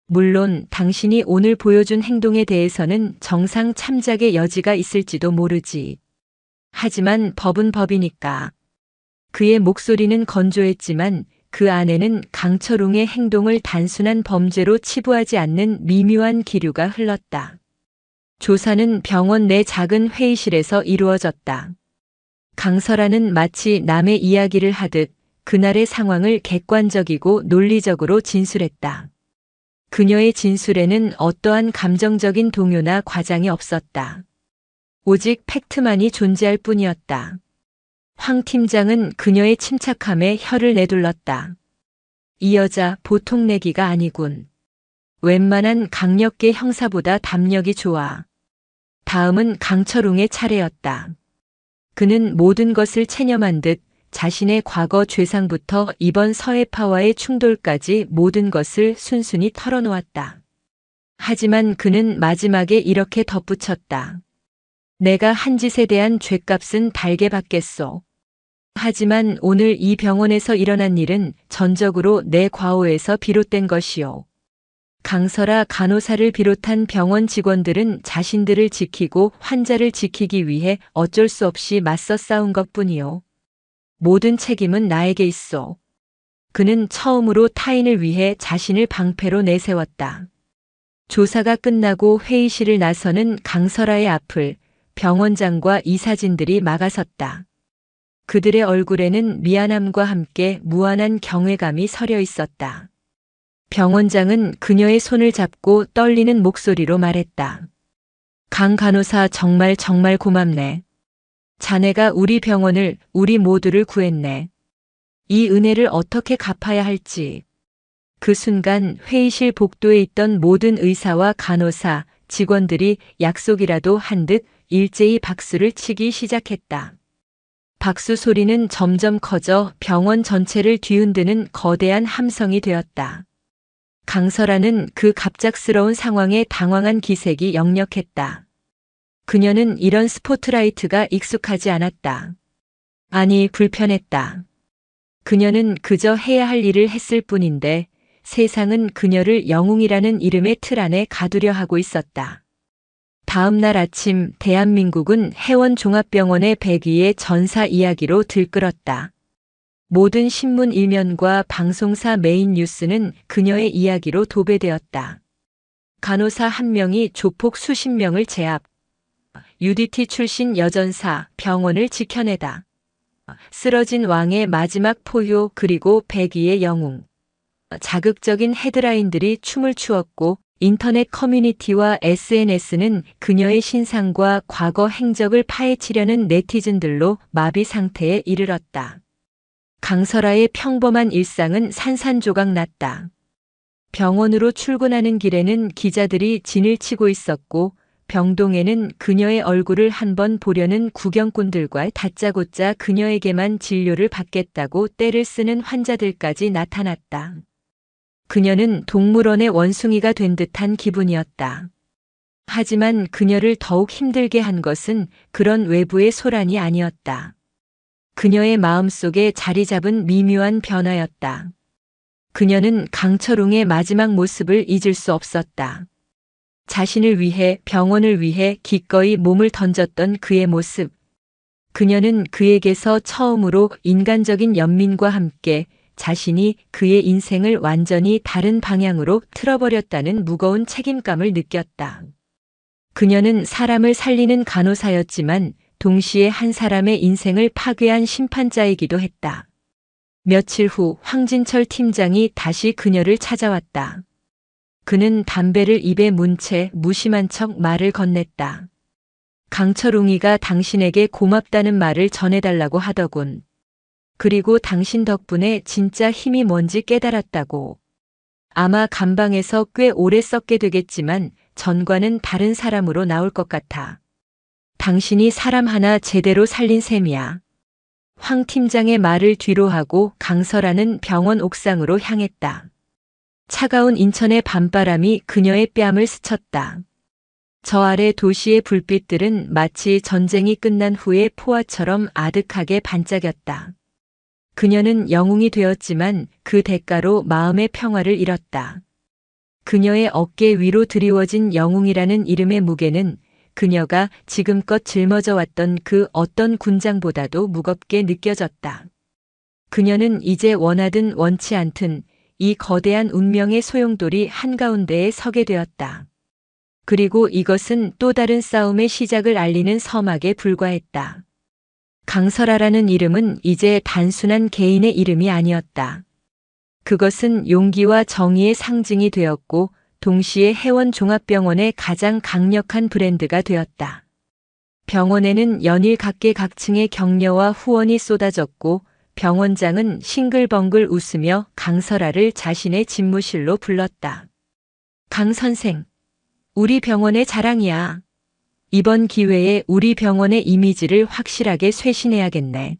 물론 당신이 오늘 보여준 행동에 대해서는 정상 참작의 여지가 있을지도 모르지. 하지만 법은 법이니까. 그의 목소리는 건조했지만 그 안에는 강철웅의 행동을 단순한 범죄로 치부하지 않는 미묘한 기류가 흘렀다. 조사는 병원 내 작은 회의실에서 이루어졌다. 강설아는 마치 남의 이야기를 하듯 그날의 상황을 객관적이고 논리적으로 진술했다. 그녀의 진술에는 어떠한 감정적인 동요나 과장이 없었다. 오직 팩트만이 존재할 뿐이었다. 황 팀장은 그녀의 침착함에 혀를 내둘렀다. 이 여자 보통 내기가 아니군. 웬만한 강력계 형사보다 담력이 좋아. 다음은 강철웅의 차례였다. 그는 모든 것을 체념한 듯 자신의 과거 죄상부터 이번 서해파와의 충돌까지 모든 것을 순순히 털어놓았다. 하지만 그는 마지막에 이렇게 덧붙였다. 내가 한 짓에 대한 죗값은 달게 받겠소. 하지만 오늘 이 병원에서 일어난 일은 전적으로 내 과오에서 비롯된 것이오. 강설아 간호사를 비롯한 병원 직원들은 자신들을 지키고 환자를 지키기 위해 어쩔 수 없이 맞서 싸운 것뿐이오. 모든 책임은 나에게 있어. 그는 처음으로 타인을 위해 자신을 방패로 내세웠다. 조사가 끝나고 회의실을 나서는 강설아의 앞을 병원장과 이사진들이 막아섰다. 그들의 얼굴에는 미안함과 함께 무한한 경외감이 서려 있었다. 병원장은 그녀의 손을 잡고 떨리는 목소리로 말했다. 강 간호사 정말 고맙네. 자네가 우리 병원을, 우리 모두를 구했네. 이 은혜를 어떻게 갚아야 할지. 그 순간 회의실 복도에 있던 모든 의사와 간호사, 직원들이 약속이라도 한 듯 일제히 박수를 치기 시작했다. 박수 소리는 점점 커져 병원 전체를 뒤흔드는 거대한 함성이 되었다. 강설아는 그 갑작스러운 상황에 당황한 기색이 역력했다. 그녀는 이런 스포트라이트가 익숙하지 않았다. 아니, 불편했다. 그녀는 그저 해야 할 일을 했을 뿐인데 세상은 그녀를 영웅이라는 이름의 틀 안에 가두려 하고 있었다. 다음 날 아침 대한민국은 해원종합병원의 백의의 전사 이야기로 들끓었다. 모든 신문 일면과 방송사 메인 뉴스는 그녀의 이야기로 도배되었다. 간호사 한 명이 조폭 수십 명을 제압. UDT 출신 여전사 병원을 지켜내다. 쓰러진 왕의 마지막 포효 그리고 백의의 영웅. 자극적인 헤드라인들이 춤을 추었고 인터넷 커뮤니티와 SNS는 그녀의 신상과 과거 행적을 파헤치려는 네티즌들로 마비 상태에 이르렀다. 강설아의 평범한 일상은 산산조각 났다. 병원으로 출근하는 길에는 기자들이 진을 치고 있었고 병동에는 그녀의 얼굴을 한번 보려는 구경꾼들과 다짜고짜 그녀에게만 진료를 받겠다고 떼를 쓰는 환자들까지 나타났다. 그녀는 동물원의 원숭이가 된 듯한 기분이었다. 하지만 그녀를 더욱 힘들게 한 것은 그런 외부의 소란이 아니었다. 그녀의 마음속에 자리 잡은 미묘한 변화였다. 그녀는 강철웅의 마지막 모습을 잊을 수 없었다. 자신을 위해, 병원을 위해 기꺼이 몸을 던졌던 그의 모습. 그녀는 그에게서 처음으로 인간적인 연민과 함께 자신이 그의 인생을 완전히 다른 방향으로 틀어버렸다는 무거운 책임감을 느꼈다. 그녀는 사람을 살리는 간호사였지만 동시에 한 사람의 인생을 파괴한 심판자이기도 했다. 며칠 후 황진철 팀장이 다시 그녀를 찾아왔다. 그는 담배를 입에 문 채 무심한 척 말을 건넸다. 강철웅이가 당신에게 고맙다는 말을 전해달라고 하더군. 그리고 당신 덕분에 진짜 힘이 뭔지 깨달았다고. 아마 감방에서 꽤 오래 썩게 되겠지만 전과는 다른 사람으로 나올 것 같아. 당신이 사람 하나 제대로 살린 셈이야. 황 팀장의 말을 뒤로하고 강설아는 병원 옥상으로 향했다. 차가운 인천의 밤바람이 그녀의 뺨을 스쳤다. 저 아래 도시의 불빛들은 마치 전쟁이 끝난 후의 포화처럼 아득하게 반짝였다. 그녀는 영웅이 되었지만 그 대가로 마음의 평화를 잃었다. 그녀의 어깨 위로 드리워진 영웅이라는 이름의 무게는 그녀가 지금껏 짊어져 왔던 그 어떤 군장보다도 무겁게 느껴졌다. 그녀는 이제 원하든 원치 않든 이 거대한 운명의 소용돌이 한가운데에 서게 되었다. 그리고 이것은 또 다른 싸움의 시작을 알리는 서막에 불과했다. 강설아라는 이름은 이제 단순한 개인의 이름이 아니었다. 그것은 용기와 정의의 상징이 되었고 동시에 해원종합병원의 가장 강력한 브랜드가 되었다. 병원에는 연일 각계각층의 격려와 후원이 쏟아졌고 병원장은 싱글벙글 웃으며 강설아를 자신의 집무실로 불렀다. 강 선생, 우리 병원의 자랑이야. 이번 기회에 우리 병원의 이미지를 확실하게 쇄신해야겠네.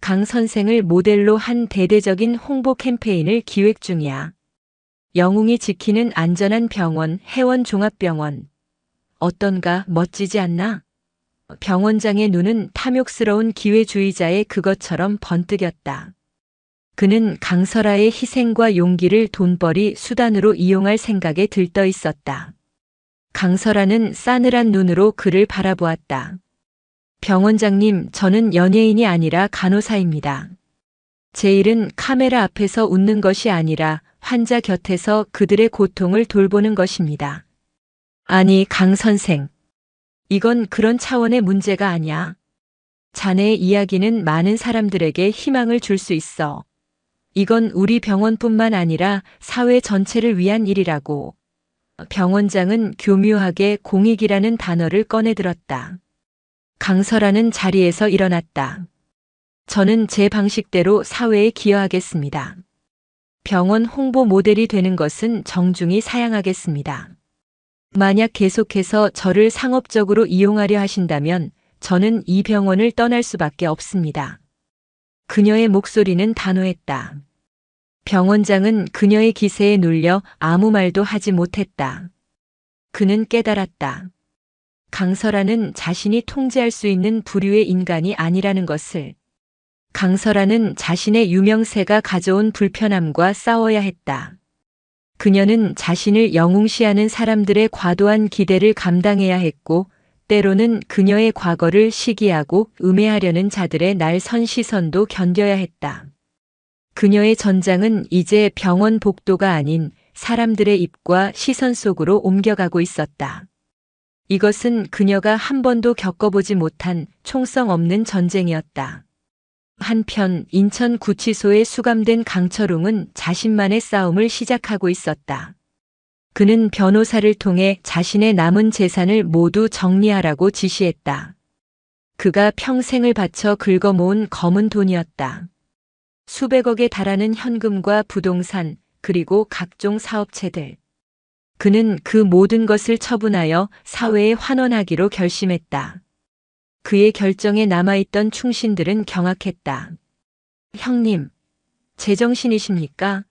강 선생을 모델로 한 대대적인 홍보 캠페인을 기획 중이야. 영웅이 지키는 안전한 병원, 해원종합병원. 어떤가, 멋지지 않나? 병원장의 눈은 탐욕스러운 기회주의자의 그것처럼 번뜩였다. 그는 강설아의 희생과 용기를 돈벌이 수단으로 이용할 생각에 들떠 있었다. 강설아는 싸늘한 눈으로 그를 바라보았다. 병원장님, 저는 연예인이 아니라 간호사입니다. 제 일은 카메라 앞에서 웃는 것이 아니라 환자 곁에서 그들의 고통을 돌보는 것입니다. 아니, 강 선생. 이건 그런 차원의 문제가 아니야. 자네의 이야기는 많은 사람들에게 희망을 줄 수 있어. 이건 우리 병원뿐만 아니라 사회 전체를 위한 일이라고. 병원장은 교묘하게 공익이라는 단어를 꺼내들었다. 강설아는 자리에서 일어났다. 저는 제 방식대로 사회에 기여하겠습니다. 병원 홍보 모델이 되는 것은 정중히 사양하겠습니다. 만약 계속해서 저를 상업적으로 이용하려 하신다면 저는 이 병원을 떠날 수밖에 없습니다. 그녀의 목소리는 단호했다. 병원장은 그녀의 기세에 눌려 아무 말도 하지 못했다. 그는 깨달았다. 강설아는 자신이 통제할 수 있는 부류의 인간이 아니라는 것을. 강설아는 자신의 유명세가 가져온 불편함과 싸워야 했다. 그녀는 자신을 영웅시하는 사람들의 과도한 기대를 감당해야 했고, 때로는 그녀의 과거를 시기하고 음해하려는 자들의 날선 시선도 견뎌야 했다. 그녀의 전장은 이제 병원 복도가 아닌 사람들의 입과 시선 속으로 옮겨가고 있었다. 이것은 그녀가 한 번도 겪어보지 못한 총성 없는 전쟁이었다. 한편 인천구치소에 수감된 강철웅은 자신만의 싸움을 시작하고 있었다. 그는 변호사를 통해 자신의 남은 재산을 모두 정리하라고 지시했다. 그가 평생을 바쳐 긁어 모은 검은 돈이었다. 수백억에 달하는 현금과 부동산, 그리고 각종 사업체들. 그는 그 모든 것을 처분하여 사회에 환원하기로 결심했다. 그의 결정에 남아있던 충신들은 경악했다. 형님, 제정신이십니까?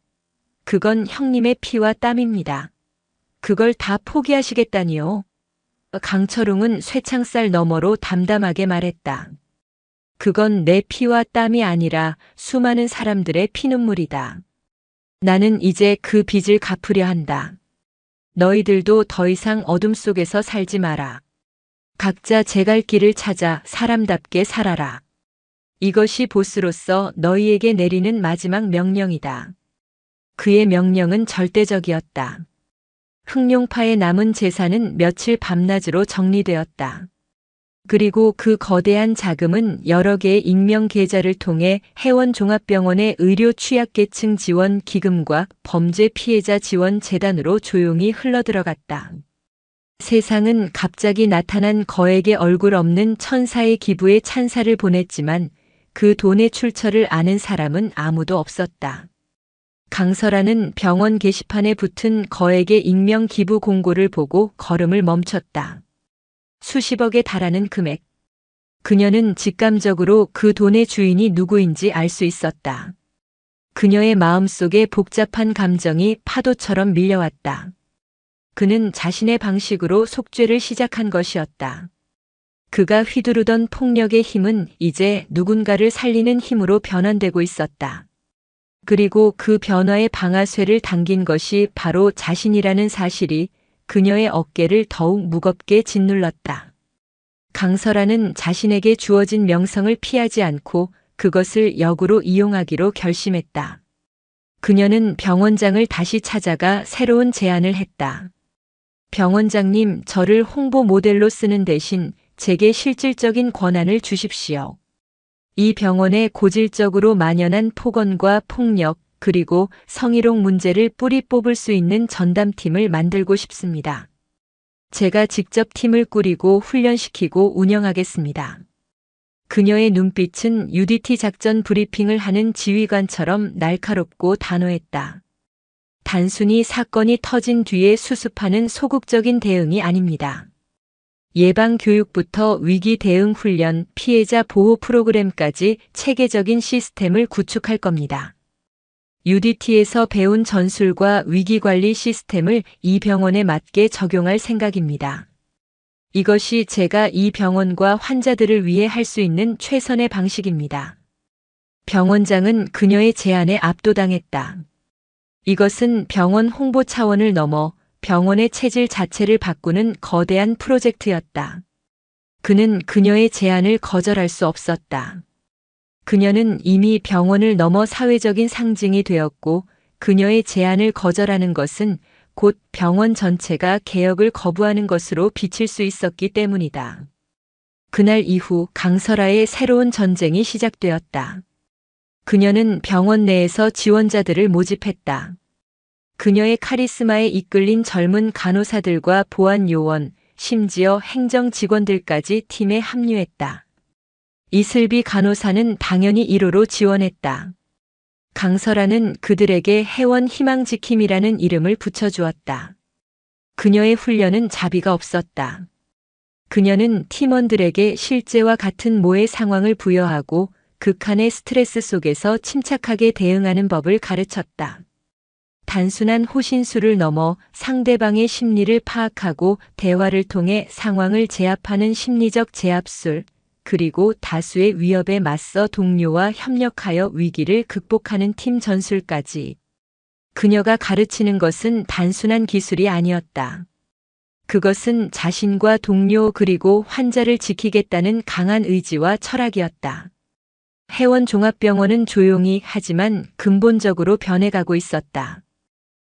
그건 형님의 피와 땀입니다. 그걸 다 포기하시겠다니요? 강철웅은 쇠창살 너머로 담담하게 말했다. 그건 내 피와 땀이 아니라 수많은 사람들의 피눈물이다. 나는 이제 그 빚을 갚으려 한다. 너희들도 더 이상 어둠 속에서 살지 마라. 각자 제 갈 길을 찾아 사람답게 살아라. 이것이 보스로서 너희에게 내리는 마지막 명령이다. 그의 명령은 절대적이었다. 흑룡파의 남은 재산은 며칠 밤낮으로 정리되었다. 그리고 그 거대한 자금은 여러 개의 익명 계좌를 통해 해원종합병원의 의료 취약계층 지원 기금과 범죄 피해자 지원 재단으로 조용히 흘러들어갔다. 세상은 갑자기 나타난 거액의 얼굴 없는 천사의 기부에 찬사를 보냈지만 그 돈의 출처를 아는 사람은 아무도 없었다. 강설아는 병원 게시판에 붙은 거액의 익명 기부 공고를 보고 걸음을 멈췄다. 수십억에 달하는 금액. 그녀는 직감적으로 그 돈의 주인이 누구인지 알 수 있었다. 그녀의 마음속에 복잡한 감정이 파도처럼 밀려왔다. 그는 자신의 방식으로 속죄를 시작한 것이었다. 그가 휘두르던 폭력의 힘은 이제 누군가를 살리는 힘으로 변환되고 있었다. 그리고 그 변화의 방아쇠를 당긴 것이 바로 자신이라는 사실이 그녀의 어깨를 더욱 무겁게 짓눌렀다. 강설아는 자신에게 주어진 명성을 피하지 않고 그것을 역으로 이용하기로 결심했다. 그녀는 병원장을 다시 찾아가 새로운 제안을 했다. 병원장님, 저를 홍보 모델로 쓰는 대신 제게 실질적인 권한을 주십시오. 이 병원에 고질적으로 만연한 폭언과 폭력, 그리고 성희롱 문제를 뿌리 뽑을 수 있는 전담팀을 만들고 싶습니다. 제가 직접 팀을 꾸리고 훈련시키고 운영하겠습니다. 그녀의 눈빛은 UDT 작전 브리핑을 하는 지휘관처럼 날카롭고 단호했다. 단순히 사건이 터진 뒤에 수습하는 소극적인 대응이 아닙니다. 예방 교육부터 위기 대응 훈련, 피해자 보호 프로그램까지 체계적인 시스템을 구축할 겁니다. UDT에서 배운 전술과 위기관리 시스템을 이 병원에 맞게 적용할 생각입니다. 이것이 제가 이 병원과 환자들을 위해 할 수 있는 최선의 방식입니다. 병원장은 그녀의 제안에 압도당했다. 이것은 병원 홍보 차원을 넘어 병원의 체질 자체를 바꾸는 거대한 프로젝트였다. 그는 그녀의 제안을 거절할 수 없었다. 그녀는 이미 병원을 넘어 사회적인 상징이 되었고 그녀의 제안을 거절하는 것은 곧 병원 전체가 개혁을 거부하는 것으로 비칠 수 있었기 때문이다. 그날 이후 강설아의 새로운 전쟁이 시작되었다. 그녀는 병원 내에서 지원자들을 모집했다. 그녀의 카리스마에 이끌린 젊은 간호사들과 보안 요원, 심지어 행정 직원들까지 팀에 합류했다. 이슬비 간호사는 당연히 1호로 지원했다. 강설아는 그들에게 해원 희망지킴이라는 이름을 붙여주었다. 그녀의 훈련은 자비가 없었다. 그녀는 팀원들에게 실제와 같은 모의 상황을 부여하고 극한의 스트레스 속에서 침착하게 대응하는 법을 가르쳤다. 단순한 호신술을 넘어 상대방의 심리를 파악하고 대화를 통해 상황을 제압하는 심리적 제압술, 그리고 다수의 위협에 맞서 동료와 협력하여 위기를 극복하는 팀 전술까지. 그녀가 가르치는 것은 단순한 기술이 아니었다. 그것은 자신과 동료 그리고 환자를 지키겠다는 강한 의지와 철학이었다. 해원종합병원은 조용히 하지만 근본적으로 변해가고 있었다.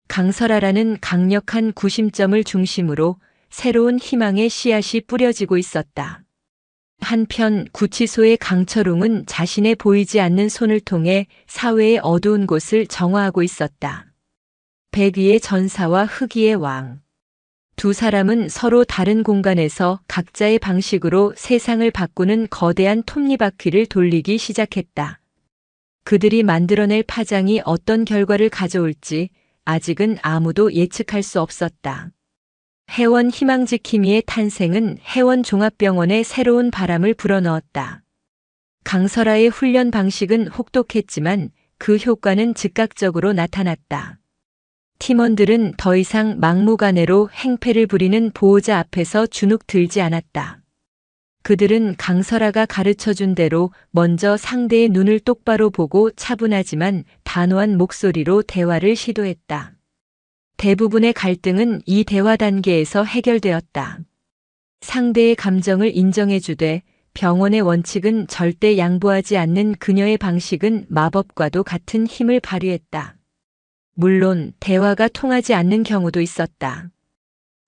강설아라는 강력한 구심점을 중심으로 새로운 희망의 씨앗이 뿌려지고 있었다. 한편 구치소의 강철웅은 자신의 보이지 않는 손을 통해 사회의 어두운 곳을 정화하고 있었다. 백위의 전사와 흑위의 왕. 두 사람은 서로 다른 공간에서 각자의 방식으로 세상을 바꾸는 거대한 톱니바퀴를 돌리기 시작했다. 그들이 만들어낼 파장이 어떤 결과를 가져올지 아직은 아무도 예측할 수 없었다. 해원 희망지킴이의 탄생은 해원종합병원에 새로운 바람을 불어넣었다. 강설아의 훈련 방식은 혹독했지만 그 효과는 즉각적으로 나타났다. 팀원들은 더 이상 막무가내로 행패를 부리는 보호자 앞에서 주눅 들지 않았다. 그들은 강설아가 가르쳐준 대로 먼저 상대의 눈을 똑바로 보고 차분하지만 단호한 목소리로 대화를 시도했다. 대부분의 갈등은 이 대화 단계에서 해결되었다. 상대의 감정을 인정해주되 병원의 원칙은 절대 양보하지 않는 그녀의 방식은 마법과도 같은 힘을 발휘했다. 물론 대화가 통하지 않는 경우도 있었다.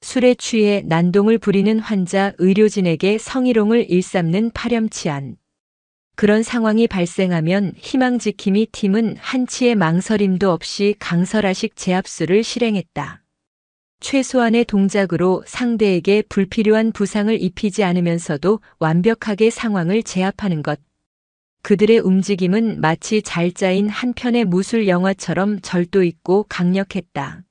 술에 취해 난동을 부리는 환자, 의료진에게 성희롱을 일삼는 파렴치한 그런 상황이 발생하면 희망지킴이 팀은 한치의 망설임도 없이 강설아식 제압술을 실행했다. 최소한의 동작으로 상대에게 불필요한 부상을 입히지 않으면서도 완벽하게 상황을 제압하는 것. 그들의 움직임은 마치 잘 짜인 한 편의 무술 영화처럼 절도 있고 강력했다.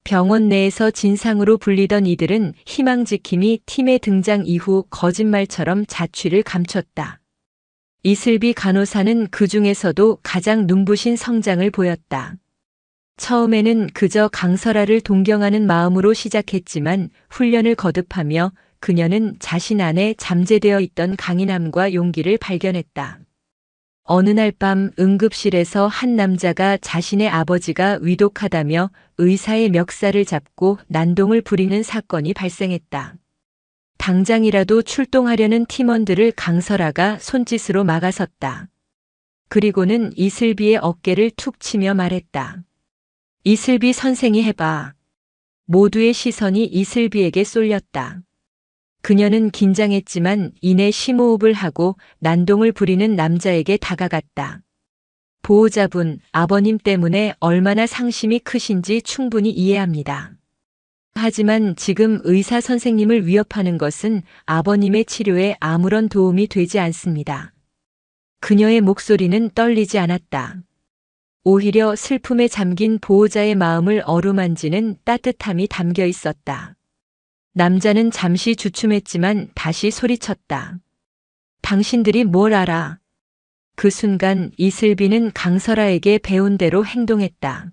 병원 내에서 진상으로 불리던 이들은 희망지킴이 팀의 등장 이후 거짓말처럼 자취를 감췄다. 이슬비 간호사는 그 중에서도 가장 눈부신 성장을 보였다. 처음에는 그저 강설아를 동경하는 마음으로 시작했지만 훈련을 거듭하며 그녀는 자신 안에 잠재되어 있던 강인함과 용기를 발견했다. 어느 날 밤 응급실에서 한 남자가 자신의 아버지가 위독하다며 의사의 멱살을 잡고 난동을 부리는 사건이 발생했다. 당장이라도 출동하려는 팀원들을 강설아가 손짓으로 막아섰다. 그리고는 이슬비의 어깨를 툭 치며 말했다. 이슬비 선생이 해봐. 모두의 시선이 이슬비에게 쏠렸다. 그녀는 긴장했지만 이내 심호흡을 하고 난동을 부리는 남자에게 다가갔다. 보호자분, 아버님 때문에 얼마나 상심이 크신지 충분히 이해합니다. 하지만 지금 의사 선생님을 위협하는 것은 아버님의 치료에 아무런 도움이 되지 않습니다. 그녀의 목소리는 떨리지 않았다. 오히려 슬픔에 잠긴 보호자의 마음을 어루만지는 따뜻함이 담겨 있었다. 남자는 잠시 주춤했지만 다시 소리쳤다. 당신들이 뭘 알아? 그 순간 이슬비는 강설아에게 배운 대로 행동했다.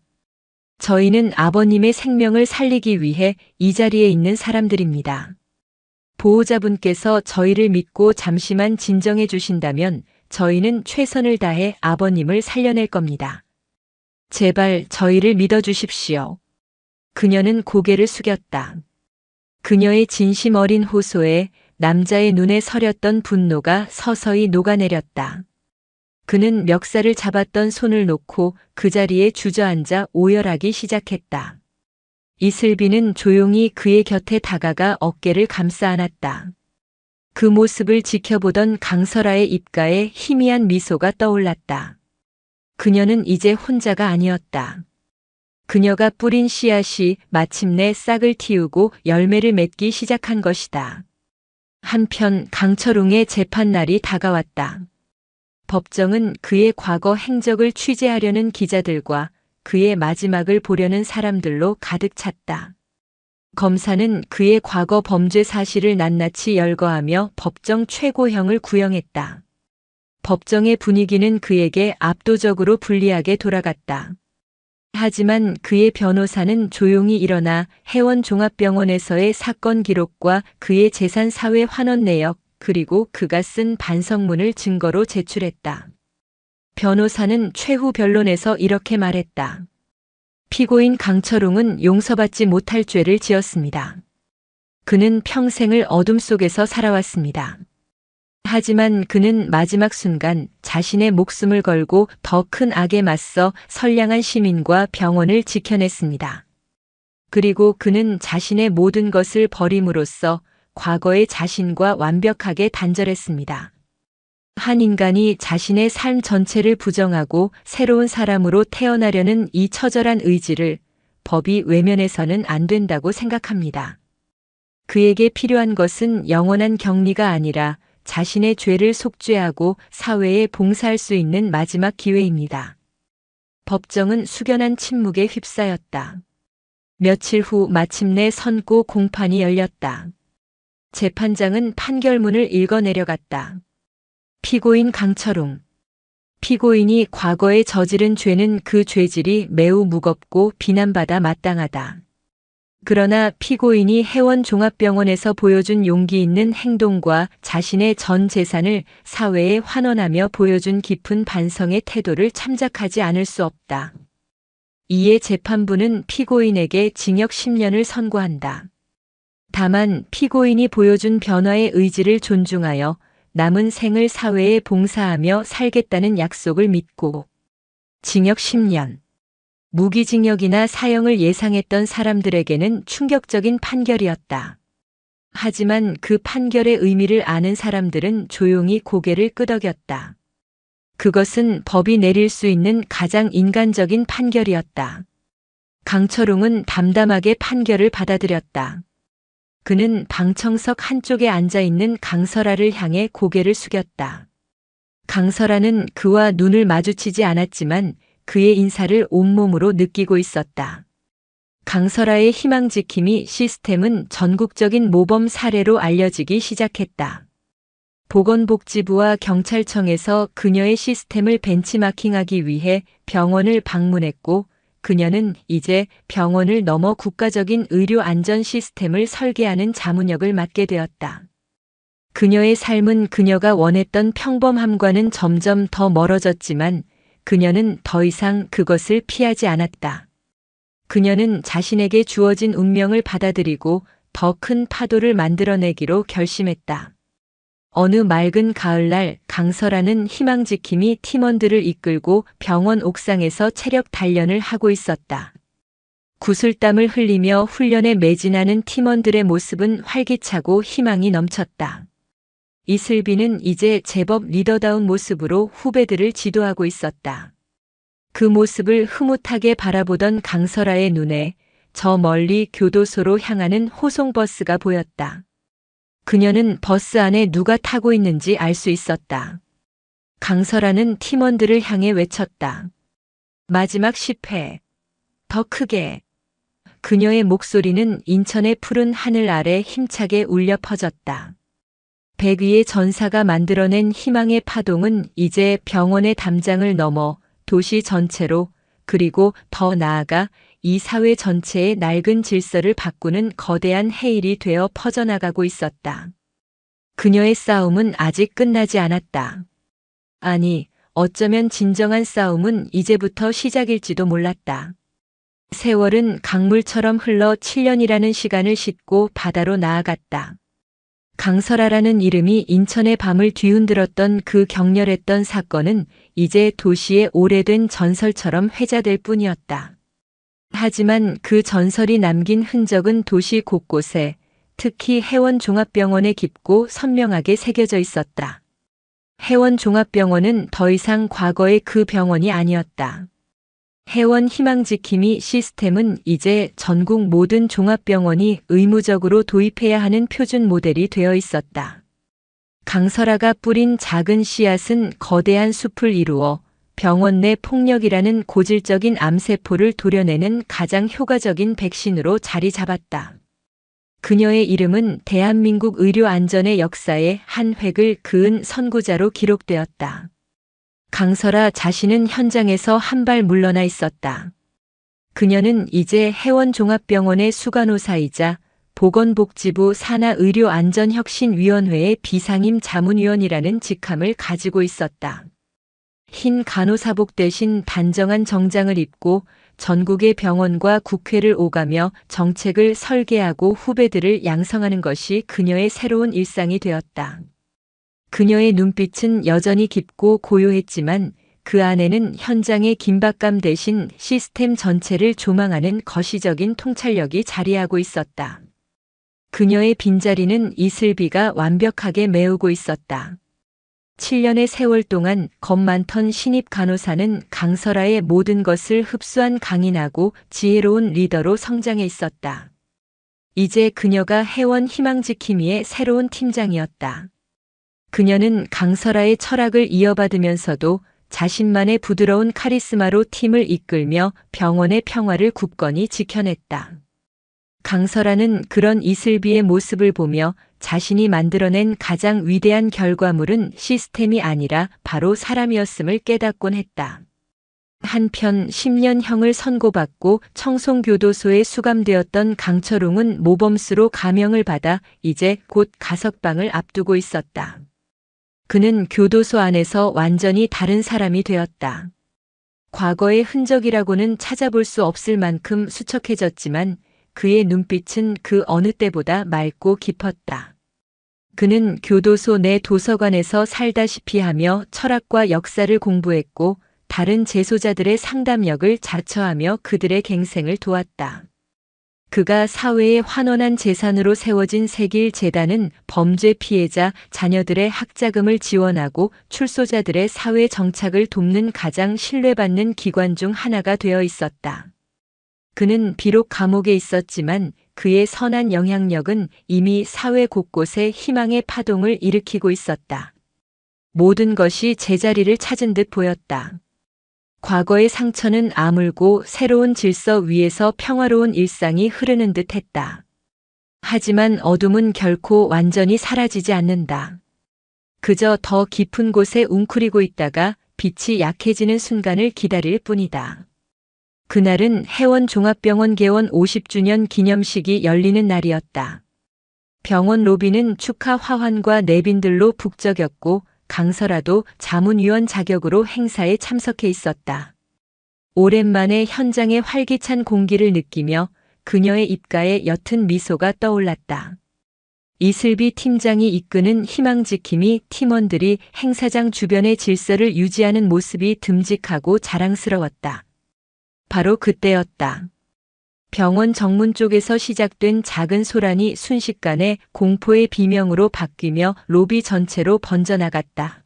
저희는 아버님의 생명을 살리기 위해 이 자리에 있는 사람들입니다. 보호자분께서 저희를 믿고 잠시만 진정해 주신다면 저희는 최선을 다해 아버님을 살려낼 겁니다. 제발 저희를 믿어주십시오. 그녀는 고개를 숙였다. 그녀의 진심 어린 호소에 남자의 눈에 서렸던 분노가 서서히 녹아내렸다. 그는 멱살을 잡았던 손을 놓고 그 자리에 주저앉아 오열하기 시작했다. 이슬비는 조용히 그의 곁에 다가가 어깨를 감싸 안았다. 그 모습을 지켜보던 강설아의 입가에 희미한 미소가 떠올랐다. 그녀는 이제 혼자가 아니었다. 그녀가 뿌린 씨앗이 마침내 싹을 틔우고 열매를 맺기 시작한 것이다. 한편 강철웅의 재판날이 다가왔다. 법정은 그의 과거 행적을 취재하려는 기자들과 그의 마지막을 보려는 사람들로 가득 찼다. 검사는 그의 과거 범죄 사실을 낱낱이 열거하며 법정 최고형을 구형했다. 법정의 분위기는 그에게 압도적으로 불리하게 돌아갔다. 하지만 그의 변호사는 조용히 일어나 해원종합병원에서의 사건 기록과 그의 재산 사회 환원 내역 그리고 그가 쓴 반성문을 증거로 제출했다. 변호사는 최후 변론에서 이렇게 말했다. 피고인 강철웅은 용서받지 못할 죄를 지었습니다. 그는 평생을 어둠 속에서 살아왔습니다. 하지만 그는 마지막 순간 자신의 목숨을 걸고 더 큰 악에 맞서 선량한 시민과 병원을 지켜냈습니다. 그리고 그는 자신의 모든 것을 버림으로써 과거의 자신과 완벽하게 단절했습니다. 한 인간이 자신의 삶 전체를 부정하고 새로운 사람으로 태어나려는 이 처절한 의지를 법이 외면해서는 안 된다고 생각합니다. 그에게 필요한 것은 영원한 격리가 아니라 자신의 죄를 속죄하고 사회에 봉사할 수 있는 마지막 기회입니다. 법정은 숙연한 침묵에 휩싸였다. 며칠 후 마침내 선고 공판이 열렸다. 재판장은 판결문을 읽어 내려갔다. 피고인 강철웅. 피고인이 과거에 저지른 죄는 그 죄질이 매우 무겁고 비난받아 마땅하다. 그러나 피고인이 해원종합병원에서 보여준 용기 있는 행동과 자신의 전 재산을 사회에 환원하며 보여준 깊은 반성의 태도를 참작하지 않을 수 없다. 이에 재판부는 피고인에게 징역 10년을 선고한다. 다만 피고인이 보여준 변화의 의지를 존중하여 남은 생을 사회에 봉사하며 살겠다는 약속을 믿고 징역 10년. 무기징역이나 사형을 예상했던 사람들에게는 충격적인 판결이었다. 하지만 그 판결의 의미를 아는 사람들은 조용히 고개를 끄덕였다. 그것은 법이 내릴 수 있는 가장 인간적인 판결이었다. 강철웅은 담담하게 판결을 받아들였다. 그는 방청석 한쪽에 앉아 있는 강설아를 향해 고개를 숙였다. 강설아는 그와 눈을 마주치지 않았지만 그의 인사를 온몸으로 느끼고 있었다. 강설아의 희망지킴이 시스템은 전국적인 모범 사례로 알려지기 시작했다. 보건복지부와 경찰청에서 그녀의 시스템을 벤치마킹하기 위해 병원을 방문했고 그녀는 이제 병원을 넘어 국가적인 의료 안전 시스템을 설계하는 자문역을 맡게 되었다. 그녀의 삶은 그녀가 원했던 평범함과는 점점 더 멀어졌지만 그녀는 더 이상 그것을 피하지 않았다. 그녀는 자신에게 주어진 운명을 받아들이고 더 큰 파도를 만들어내기로 결심했다. 어느 맑은 가을날 강설아는 희망지킴이 팀원들을 이끌고 병원 옥상에서 체력 단련을 하고 있었다. 구슬땀을 흘리며 훈련에 매진하는 팀원들의 모습은 활기차고 희망이 넘쳤다. 이슬비는 이제 제법 리더다운 모습으로 후배들을 지도하고 있었다. 그 모습을 흐뭇하게 바라보던 강설아의 눈에 저 멀리 교도소로 향하는 호송버스가 보였다. 그녀는 버스 안에 누가 타고 있는지 알 수 있었다. 강설아는 팀원들을 향해 외쳤다. 마지막 10회. 더 크게. 그녀의 목소리는 인천의 푸른 하늘 아래 힘차게 울려 퍼졌다. 백 위의 전사가 만들어낸 희망의 파동은 이제 병원의 담장을 넘어 도시 전체로 그리고 더 나아가 이 사회 전체의 낡은 질서를 바꾸는 거대한 해일이 되어 퍼져나가고 있었다. 그녀의 싸움은 아직 끝나지 않았다. 아니, 어쩌면 진정한 싸움은 이제부터 시작일지도 몰랐다. 세월은 강물처럼 흘러 7년이라는 시간을 싣고 바다로 나아갔다. 강설아라는 이름이 인천의 밤을 뒤흔들었던 그 격렬했던 사건은 이제 도시의 오래된 전설처럼 회자될 뿐이었다. 하지만 그 전설이 남긴 흔적은 도시 곳곳에, 특히 해원종합병원에 깊고 선명하게 새겨져 있었다. 해원종합병원은 더 이상 과거의 그 병원이 아니었다. 해원 희망지킴이 시스템은 이제 전국 모든 종합병원이 의무적으로 도입해야 하는 표준 모델이 되어 있었다. 강설아가 뿌린 작은 씨앗은 거대한 숲을 이루어 병원 내 폭력이라는 고질적인 암세포를 도려내는 가장 효과적인 백신으로 자리 잡았다. 그녀의 이름은 대한민국 의료 안전의 역사에 한 획을 그은 선구자로 기록되었다. 강설아 자신은 현장에서 한 발 물러나 있었다. 그녀는 이제 해원종합병원의 수간호사이자 보건복지부 산하의료안전혁신위원회의 비상임 자문위원이라는 직함을 가지고 있었다. 흰 간호사복 대신 단정한 정장을 입고 전국의 병원과 국회를 오가며 정책을 설계하고 후배들을 양성하는 것이 그녀의 새로운 일상이 되었다. 그녀의 눈빛은 여전히 깊고 고요했지만 그 안에는 현장의 긴박감 대신 시스템 전체를 조망하는 거시적인 통찰력이 자리하고 있었다. 그녀의 빈자리는 이슬비가 완벽하게 메우고 있었다. 7년의 세월 동안 겁 많던 신입 간호사는 강설아의 모든 것을 흡수한 강인하고 지혜로운 리더로 성장해 있었다. 이제 그녀가 해원 희망지킴이의 새로운 팀장이었다. 그녀는 강설아의 철학을 이어받으면서도 자신만의 부드러운 카리스마로 팀을 이끌며 병원의 평화를 굳건히 지켜냈다. 강설아는 그런 이슬비의 모습을 보며 자신이 만들어낸 가장 위대한 결과물은 시스템이 아니라 바로 사람이었음을 깨닫곤 했다. 한편 10년형을 선고받고 청송교도소에 수감되었던 강철웅은 모범수로 감형을 받아 이제 곧 가석방을 앞두고 있었다. 그는 교도소 안에서 완전히 다른 사람이 되었다. 과거의 흔적이라고는 찾아볼 수 없을 만큼 수척해졌지만 그의 눈빛은 그 어느 때보다 맑고 깊었다. 그는 교도소 내 도서관에서 살다시피 하며 철학과 역사를 공부했고 다른 재소자들의 상담력을 자처하며 그들의 갱생을 도왔다. 그가 사회의 환원한 재산으로 세워진 세길 재단은 범죄 피해자 자녀들의 학자금을 지원하고 출소자들의 사회 정착을 돕는 가장 신뢰받는 기관 중 하나가 되어 있었다. 그는 비록 감옥에 있었지만 그의 선한 영향력은 이미 사회 곳곳에 희망의 파동을 일으키고 있었다. 모든 것이 제자리를 찾은 듯 보였다. 과거의 상처는 아물고 새로운 질서 위에서 평화로운 일상이 흐르는 듯 했다. 하지만 어둠은 결코 완전히 사라지지 않는다. 그저 더 깊은 곳에 웅크리고 있다가 빛이 약해지는 순간을 기다릴 뿐이다. 그날은 해원종합병원 개원 50주년 기념식이 열리는 날이었다. 병원 로비는 축하 화환과 내빈들로 북적였고 강설아도 자문위원 자격으로 행사에 참석해 있었다. 오랜만에 현장의 활기찬 공기를 느끼며 그녀의 입가에 옅은 미소가 떠올랐다. 이슬비 팀장이 이끄는 희망지킴이 팀원들이 행사장 주변의 질서를 유지하는 모습이 듬직하고 자랑스러웠다. 바로 그때였다. 병원 정문 쪽에서 시작된 작은 소란이 순식간에 공포의 비명으로 바뀌며 로비 전체로 번져나갔다.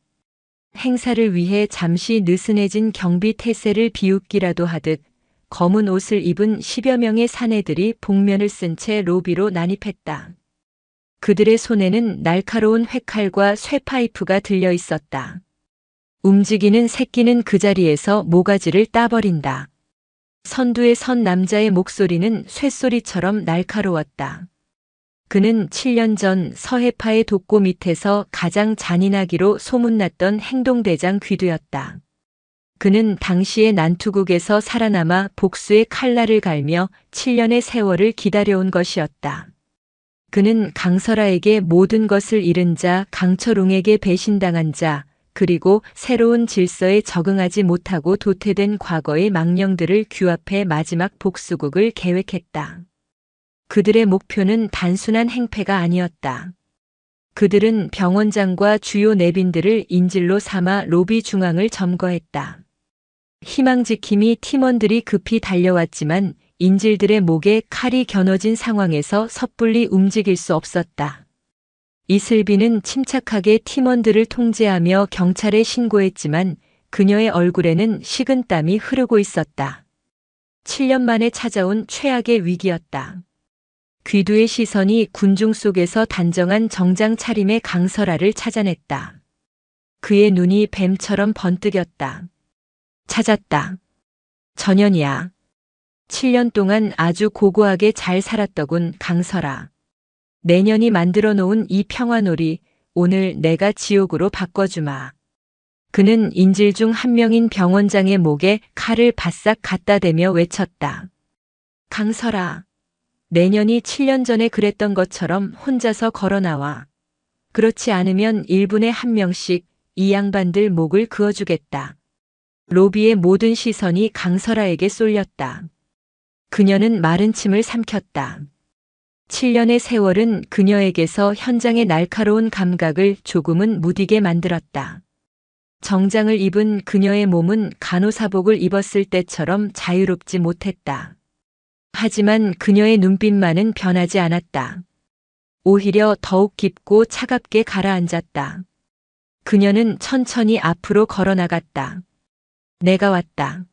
행사를 위해 잠시 느슨해진 경비 태세를 비웃기라도 하듯 검은 옷을 입은 10여 명의 사내들이 복면을 쓴 채 로비로 난입했다. 그들의 손에는 날카로운 회칼과 쇠파이프가 들려 있었다. 움직이는 새끼는 그 자리에서 모가지를 따버린다. 선두에 선 남자의 목소리는 쇠소리처럼 날카로웠다. 그는 7년 전 서해파의 독고 밑에서 가장 잔인하기로 소문났던 행동대장 귀두였다. 그는 당시의 난투국에서 살아남아 복수의 칼날을 갈며 7년의 세월을 기다려온 것이었다. 그는 강설아에게 모든 것을 잃은 자, 강철웅에게 배신당한 자, 그리고 새로운 질서에 적응하지 못하고 도태된 과거의 망령들을 규합해 마지막 복수국을 계획했다. 그들의 목표는 단순한 행패가 아니었다. 그들은 병원장과 주요 내빈들을 인질로 삼아 로비 중앙을 점거했다. 희망지킴이 팀원들이 급히 달려왔지만 인질들의 목에 칼이 겨눠진 상황에서 섣불리 움직일 수 없었다. 이슬비는 침착하게 팀원들을 통제하며 경찰에 신고했지만 그녀의 얼굴에는 식은땀이 흐르고 있었다. 7년 만에 찾아온 최악의 위기였다. 귀두의 시선이 군중 속에서 단정한 정장 차림의 강설아를 찾아냈다. 그의 눈이 뱀처럼 번뜩였다. 찾았다. 전현이야. 7년 동안 아주 고고하게 잘 살았더군 강설아. 내년이 만들어 놓은 이 평화놀이 오늘 내가 지옥으로 바꿔주마. 그는 인질 중 한 명인 병원장의 목에 칼을 바싹 갖다 대며 외쳤다. 강설아. 내년이 7년 전에 그랬던 것처럼 혼자서 걸어나와. 그렇지 않으면 1분에 1명씩 이 양반들 목을 그어주겠다. 로비의 모든 시선이 강설아에게 쏠렸다. 그녀는 마른 침을 삼켰다. 7년의 세월은 그녀에게서 현장의 날카로운 감각을 조금은 무디게 만들었다. 정장을 입은 그녀의 몸은 간호사복을 입었을 때처럼 자유롭지 못했다. 하지만 그녀의 눈빛만은 변하지 않았다. 오히려 더욱 깊고 차갑게 가라앉았다. 그녀는 천천히 앞으로 걸어나갔다. 내가 왔다.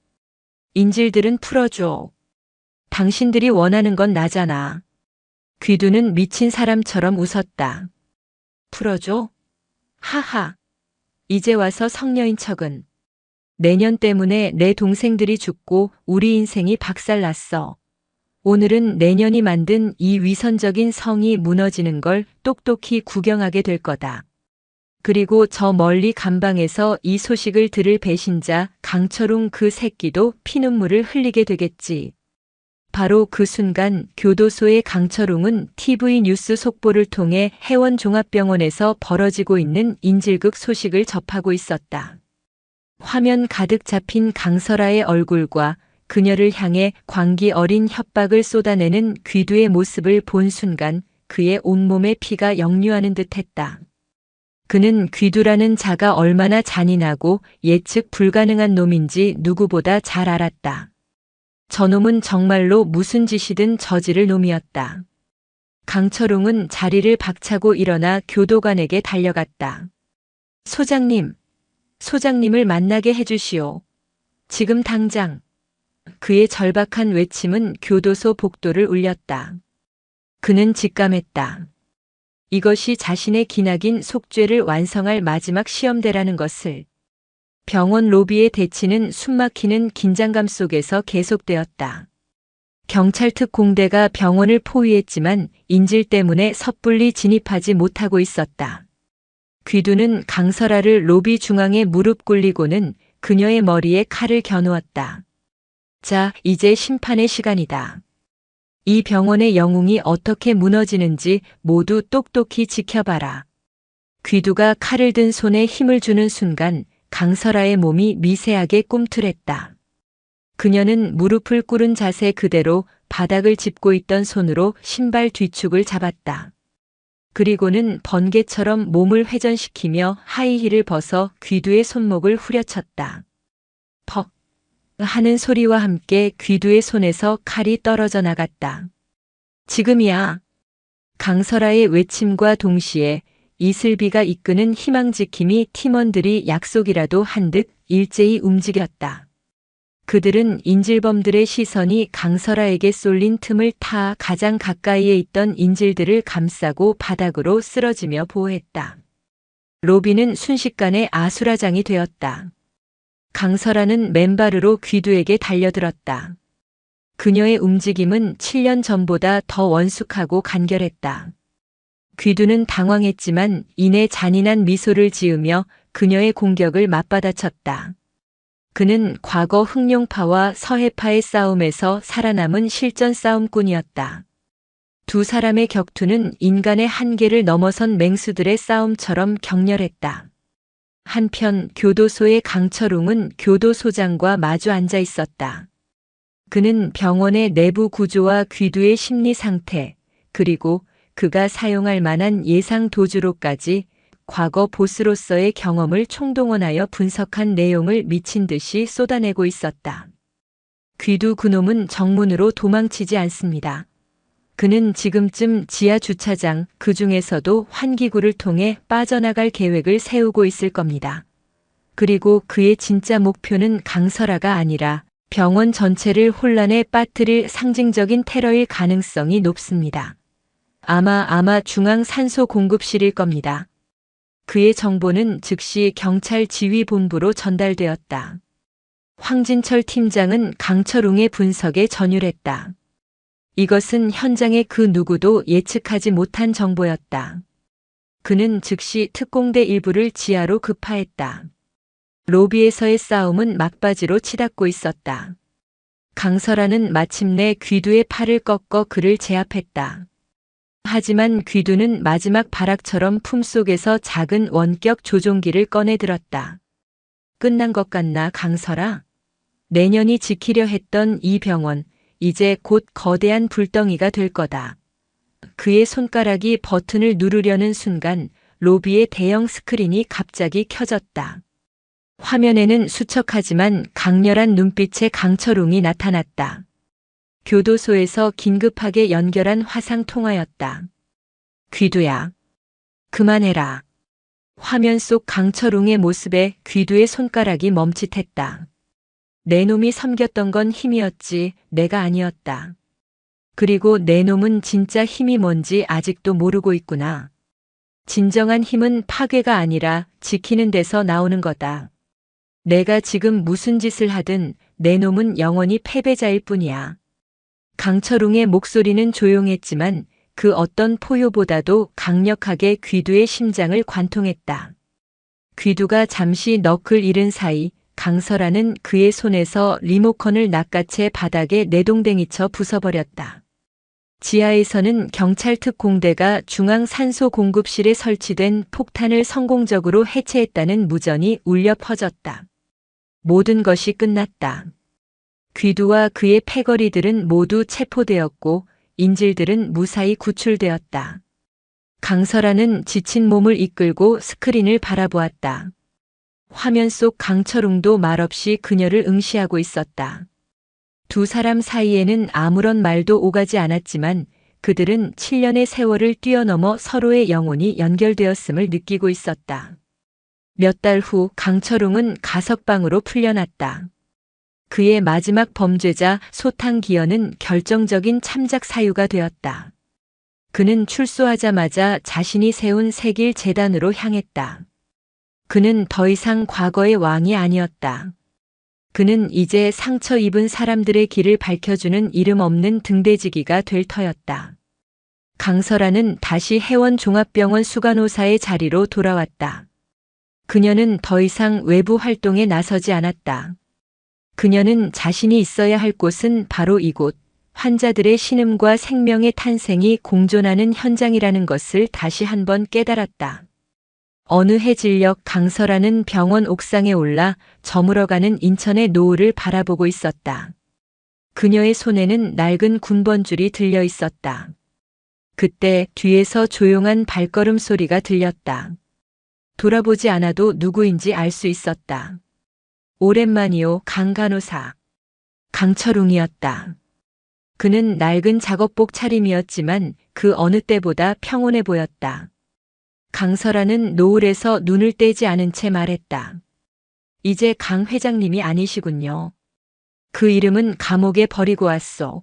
인질들은 풀어줘. 당신들이 원하는 건 나잖아. 귀두는 미친 사람처럼 웃었다. 풀어줘? 하하. 이제 와서 성녀인 척은. 내년 때문에 내 동생들이 죽고 우리 인생이 박살났어. 오늘은 내년이 만든 이 위선적인 성이 무너지는 걸 똑똑히 구경하게 될 거다. 그리고 저 멀리 감방에서 이 소식을 들을 배신자 강철웅 그 새끼도 피눈물을 흘리게 되겠지. 바로 그 순간 교도소의 강철웅은 TV 뉴스 속보를 통해 해원종합병원에서 벌어지고 있는 인질극 소식을 접하고 있었다. 화면 가득 잡힌 강설아의 얼굴과 그녀를 향해 광기 어린 협박을 쏟아내는 귀두의 모습을 본 순간 그의 온몸에 피가 역류하는 듯했다. 그는 귀두라는 자가 얼마나 잔인하고 예측 불가능한 놈인지 누구보다 잘 알았다. 저놈은 정말로 무슨 짓이든 저지를 놈이었다. 강철웅은 자리를 박차고 일어나 교도관에게 달려갔다. 소장님, 소장님을 만나게 해주시오. 지금 당장. 그의 절박한 외침은 교도소 복도를 울렸다. 그는 직감했다. 이것이 자신의 기나긴 속죄를 완성할 마지막 시험대라는 것을. 병원 로비의 대치는 숨막히는 긴장감 속에서 계속되었다. 경찰 특공대가 병원을 포위했지만 인질 때문에 섣불리 진입하지 못하고 있었다. 귀두는 강설아를 로비 중앙에 무릎 꿇리고는 그녀의 머리에 칼을 겨누었다. 자, 이제 심판의 시간이다. 이 병원의 영웅이 어떻게 무너지는지 모두 똑똑히 지켜봐라. 귀두가 칼을 든 손에 힘을 주는 순간 강설아의 몸이 미세하게 꿈틀했다. 그녀는 무릎을 꿇은 자세 그대로 바닥을 짚고 있던 손으로 신발 뒤축을 잡았다. 그리고는 번개처럼 몸을 회전시키며 하이힐을 벗어 귀두의 손목을 후려쳤다. 퍽 하는 소리와 함께 귀두의 손에서 칼이 떨어져 나갔다. 지금이야. 강설아의 외침과 동시에 이슬비가 이끄는 희망지킴이 팀원들이 약속이라도 한 듯 일제히 움직였다. 그들은 인질범들의 시선이 강설아에게 쏠린 틈을 타 가장 가까이에 있던 인질들을 감싸고 바닥으로 쓰러지며 보호했다. 로비는 순식간에 아수라장이 되었다. 강설아는 맨발으로 귀두에게 달려들었다. 그녀의 움직임은 7년 전보다 더 원숙하고 간결했다. 귀두는 당황했지만 이내 잔인한 미소를 지으며 그녀의 공격을 맞받아쳤다. 그는 과거 흑룡파와 서해파의 싸움에서 살아남은 실전 싸움꾼이었다. 두 사람의 격투는 인간의 한계를 넘어선 맹수들의 싸움처럼 격렬했다. 한편 교도소의 강철웅은 교도소장과 마주 앉아 있었다. 그는 병원의 내부 구조와 귀두의 심리 상태, 그리고 그가 사용할 만한 예상 도주로까지 과거 보스로서의 경험을 총동원하여 분석한 내용을 미친 듯이 쏟아내고 있었다. 귀두 그놈은 정문으로 도망치지 않습니다. 그는 지금쯤 지하 주차장 그 중에서도 환기구를 통해 빠져나갈 계획을 세우고 있을 겁니다. 그리고 그의 진짜 목표는 강설아가 아니라 병원 전체를 혼란에 빠뜨릴 상징적인 테러일 가능성이 높습니다. 아마 중앙 산소 공급실일 겁니다. 그의 정보는 즉시 경찰 지휘본부로 전달되었다. 황진철 팀장은 강철웅의 분석에 전율했다. 이것은 현장의 그 누구도 예측하지 못한 정보였다. 그는 즉시 특공대 일부를 지하로 급파했다. 로비에서의 싸움은 막바지로 치닫고 있었다. 강설아는 마침내 귀두의 팔을 꺾어 그를 제압했다. 하지만 귀두는 마지막 발악처럼 품속에서 작은 원격 조종기를 꺼내들었다. 끝난 것 같나, 강설아? 내년이 지키려 했던 이 병원, 이제 곧 거대한 불덩이가 될 거다. 그의 손가락이 버튼을 누르려는 순간 로비의 대형 스크린이 갑자기 켜졌다. 화면에는 수척하지만 강렬한 눈빛의 강철웅이 나타났다. 교도소에서 긴급하게 연결한 화상 통화였다. 귀두야. 그만해라. 화면 속 강철웅의 모습에 귀두의 손가락이 멈칫했다. 내 놈이 섬겼던 건 힘이었지, 내가 아니었다. 그리고 내 놈은 진짜 힘이 뭔지 아직도 모르고 있구나. 진정한 힘은 파괴가 아니라 지키는 데서 나오는 거다. 내가 지금 무슨 짓을 하든 내 놈은 영원히 패배자일 뿐이야. 강철웅의 목소리는 조용했지만 그 어떤 포효보다도 강력하게 귀두의 심장을 관통했다. 귀두가 잠시 넋을 잃은 사이 강설아는 그의 손에서 리모컨을 낚아채 바닥에 내동댕이쳐 부숴버렸다. 지하에서는 경찰 특공대가 중앙 산소 공급실에 설치된 폭탄을 성공적으로 해체했다는 무전이 울려 퍼졌다. 모든 것이 끝났다. 귀두와 그의 패거리들은 모두 체포되었고 인질들은 무사히 구출되었다. 강설아는 지친 몸을 이끌고 스크린을 바라보았다. 화면 속 강철웅도 말없이 그녀를 응시하고 있었다. 두 사람 사이에는 아무런 말도 오가지 않았지만 그들은 7년의 세월을 뛰어넘어 서로의 영혼이 연결되었음을 느끼고 있었다. 몇 달 후 강철웅은 가석방으로 풀려났다. 그의 마지막 범죄자 소탕기현은 결정적인 참작 사유가 되었다. 그는 출소하자마자 자신이 세운 세길 재단으로 향했다. 그는 더 이상 과거의 왕이 아니었다. 그는 이제 상처 입은 사람들의 길을 밝혀주는 이름 없는 등대지기가 될 터였다. 강설아는 다시 해원종합병원 수간호사의 자리로 돌아왔다. 그녀는 더 이상 외부 활동에 나서지 않았다. 그녀는 자신이 있어야 할 곳은 바로 이곳, 환자들의 신음과 생명의 탄생이 공존하는 현장이라는 것을 다시 한번 깨달았다. 어느 해 진력 강설아는 병원 옥상에 올라 저물어가는 인천의 노을을 바라보고 있었다. 그녀의 손에는 낡은 군번줄이 들려 있었다. 그때 뒤에서 조용한 발걸음 소리가 들렸다. 돌아보지 않아도 누구인지 알 수 있었다. 오랜만이요, 강 간호사. 강철웅이었다. 그는 낡은 작업복 차림이었지만 그 어느 때보다 평온해 보였다. 강설아는 노을에서 눈을 떼지 않은 채 말했다. 이제 강 회장님이 아니시군요. 그 이름은 감옥에 버리고 왔소.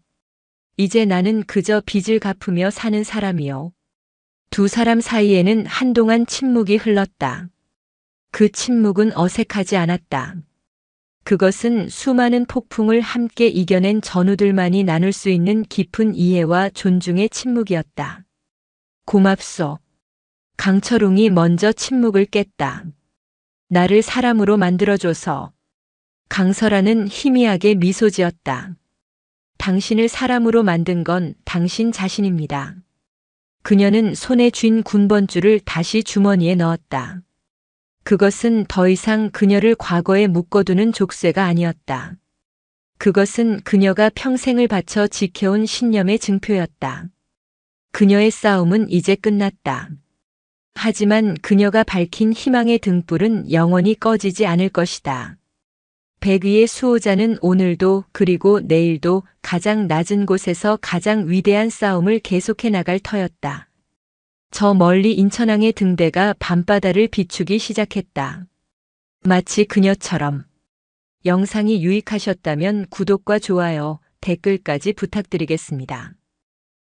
이제 나는 그저 빚을 갚으며 사는 사람이요. 두 사람 사이에는 한동안 침묵이 흘렀다. 그 침묵은 어색하지 않았다. 그것은 수많은 폭풍을 함께 이겨낸 전우들만이 나눌 수 있는 깊은 이해와 존중의 침묵이었다. 고맙소. 강철웅이 먼저 침묵을 깼다. 나를 사람으로 만들어줘서. 강설아는 희미하게 미소 지었다. 당신을 사람으로 만든 건 당신 자신입니다. 그녀는 손에 쥔 군번줄을 다시 주머니에 넣었다. 그것은 더 이상 그녀를 과거에 묶어두는 족쇄가 아니었다. 그것은 그녀가 평생을 바쳐 지켜온 신념의 증표였다. 그녀의 싸움은 이제 끝났다. 하지만 그녀가 밝힌 희망의 등불은 영원히 꺼지지 않을 것이다. 백위의 수호자는 오늘도 그리고 내일도 가장 낮은 곳에서 가장 위대한 싸움을 계속해 나갈 터였다. 저 멀리 인천항의 등대가 밤바다를 비추기 시작했다. 마치 그녀처럼. 영상이 유익하셨다면 구독과 좋아요, 댓글까지 부탁드리겠습니다.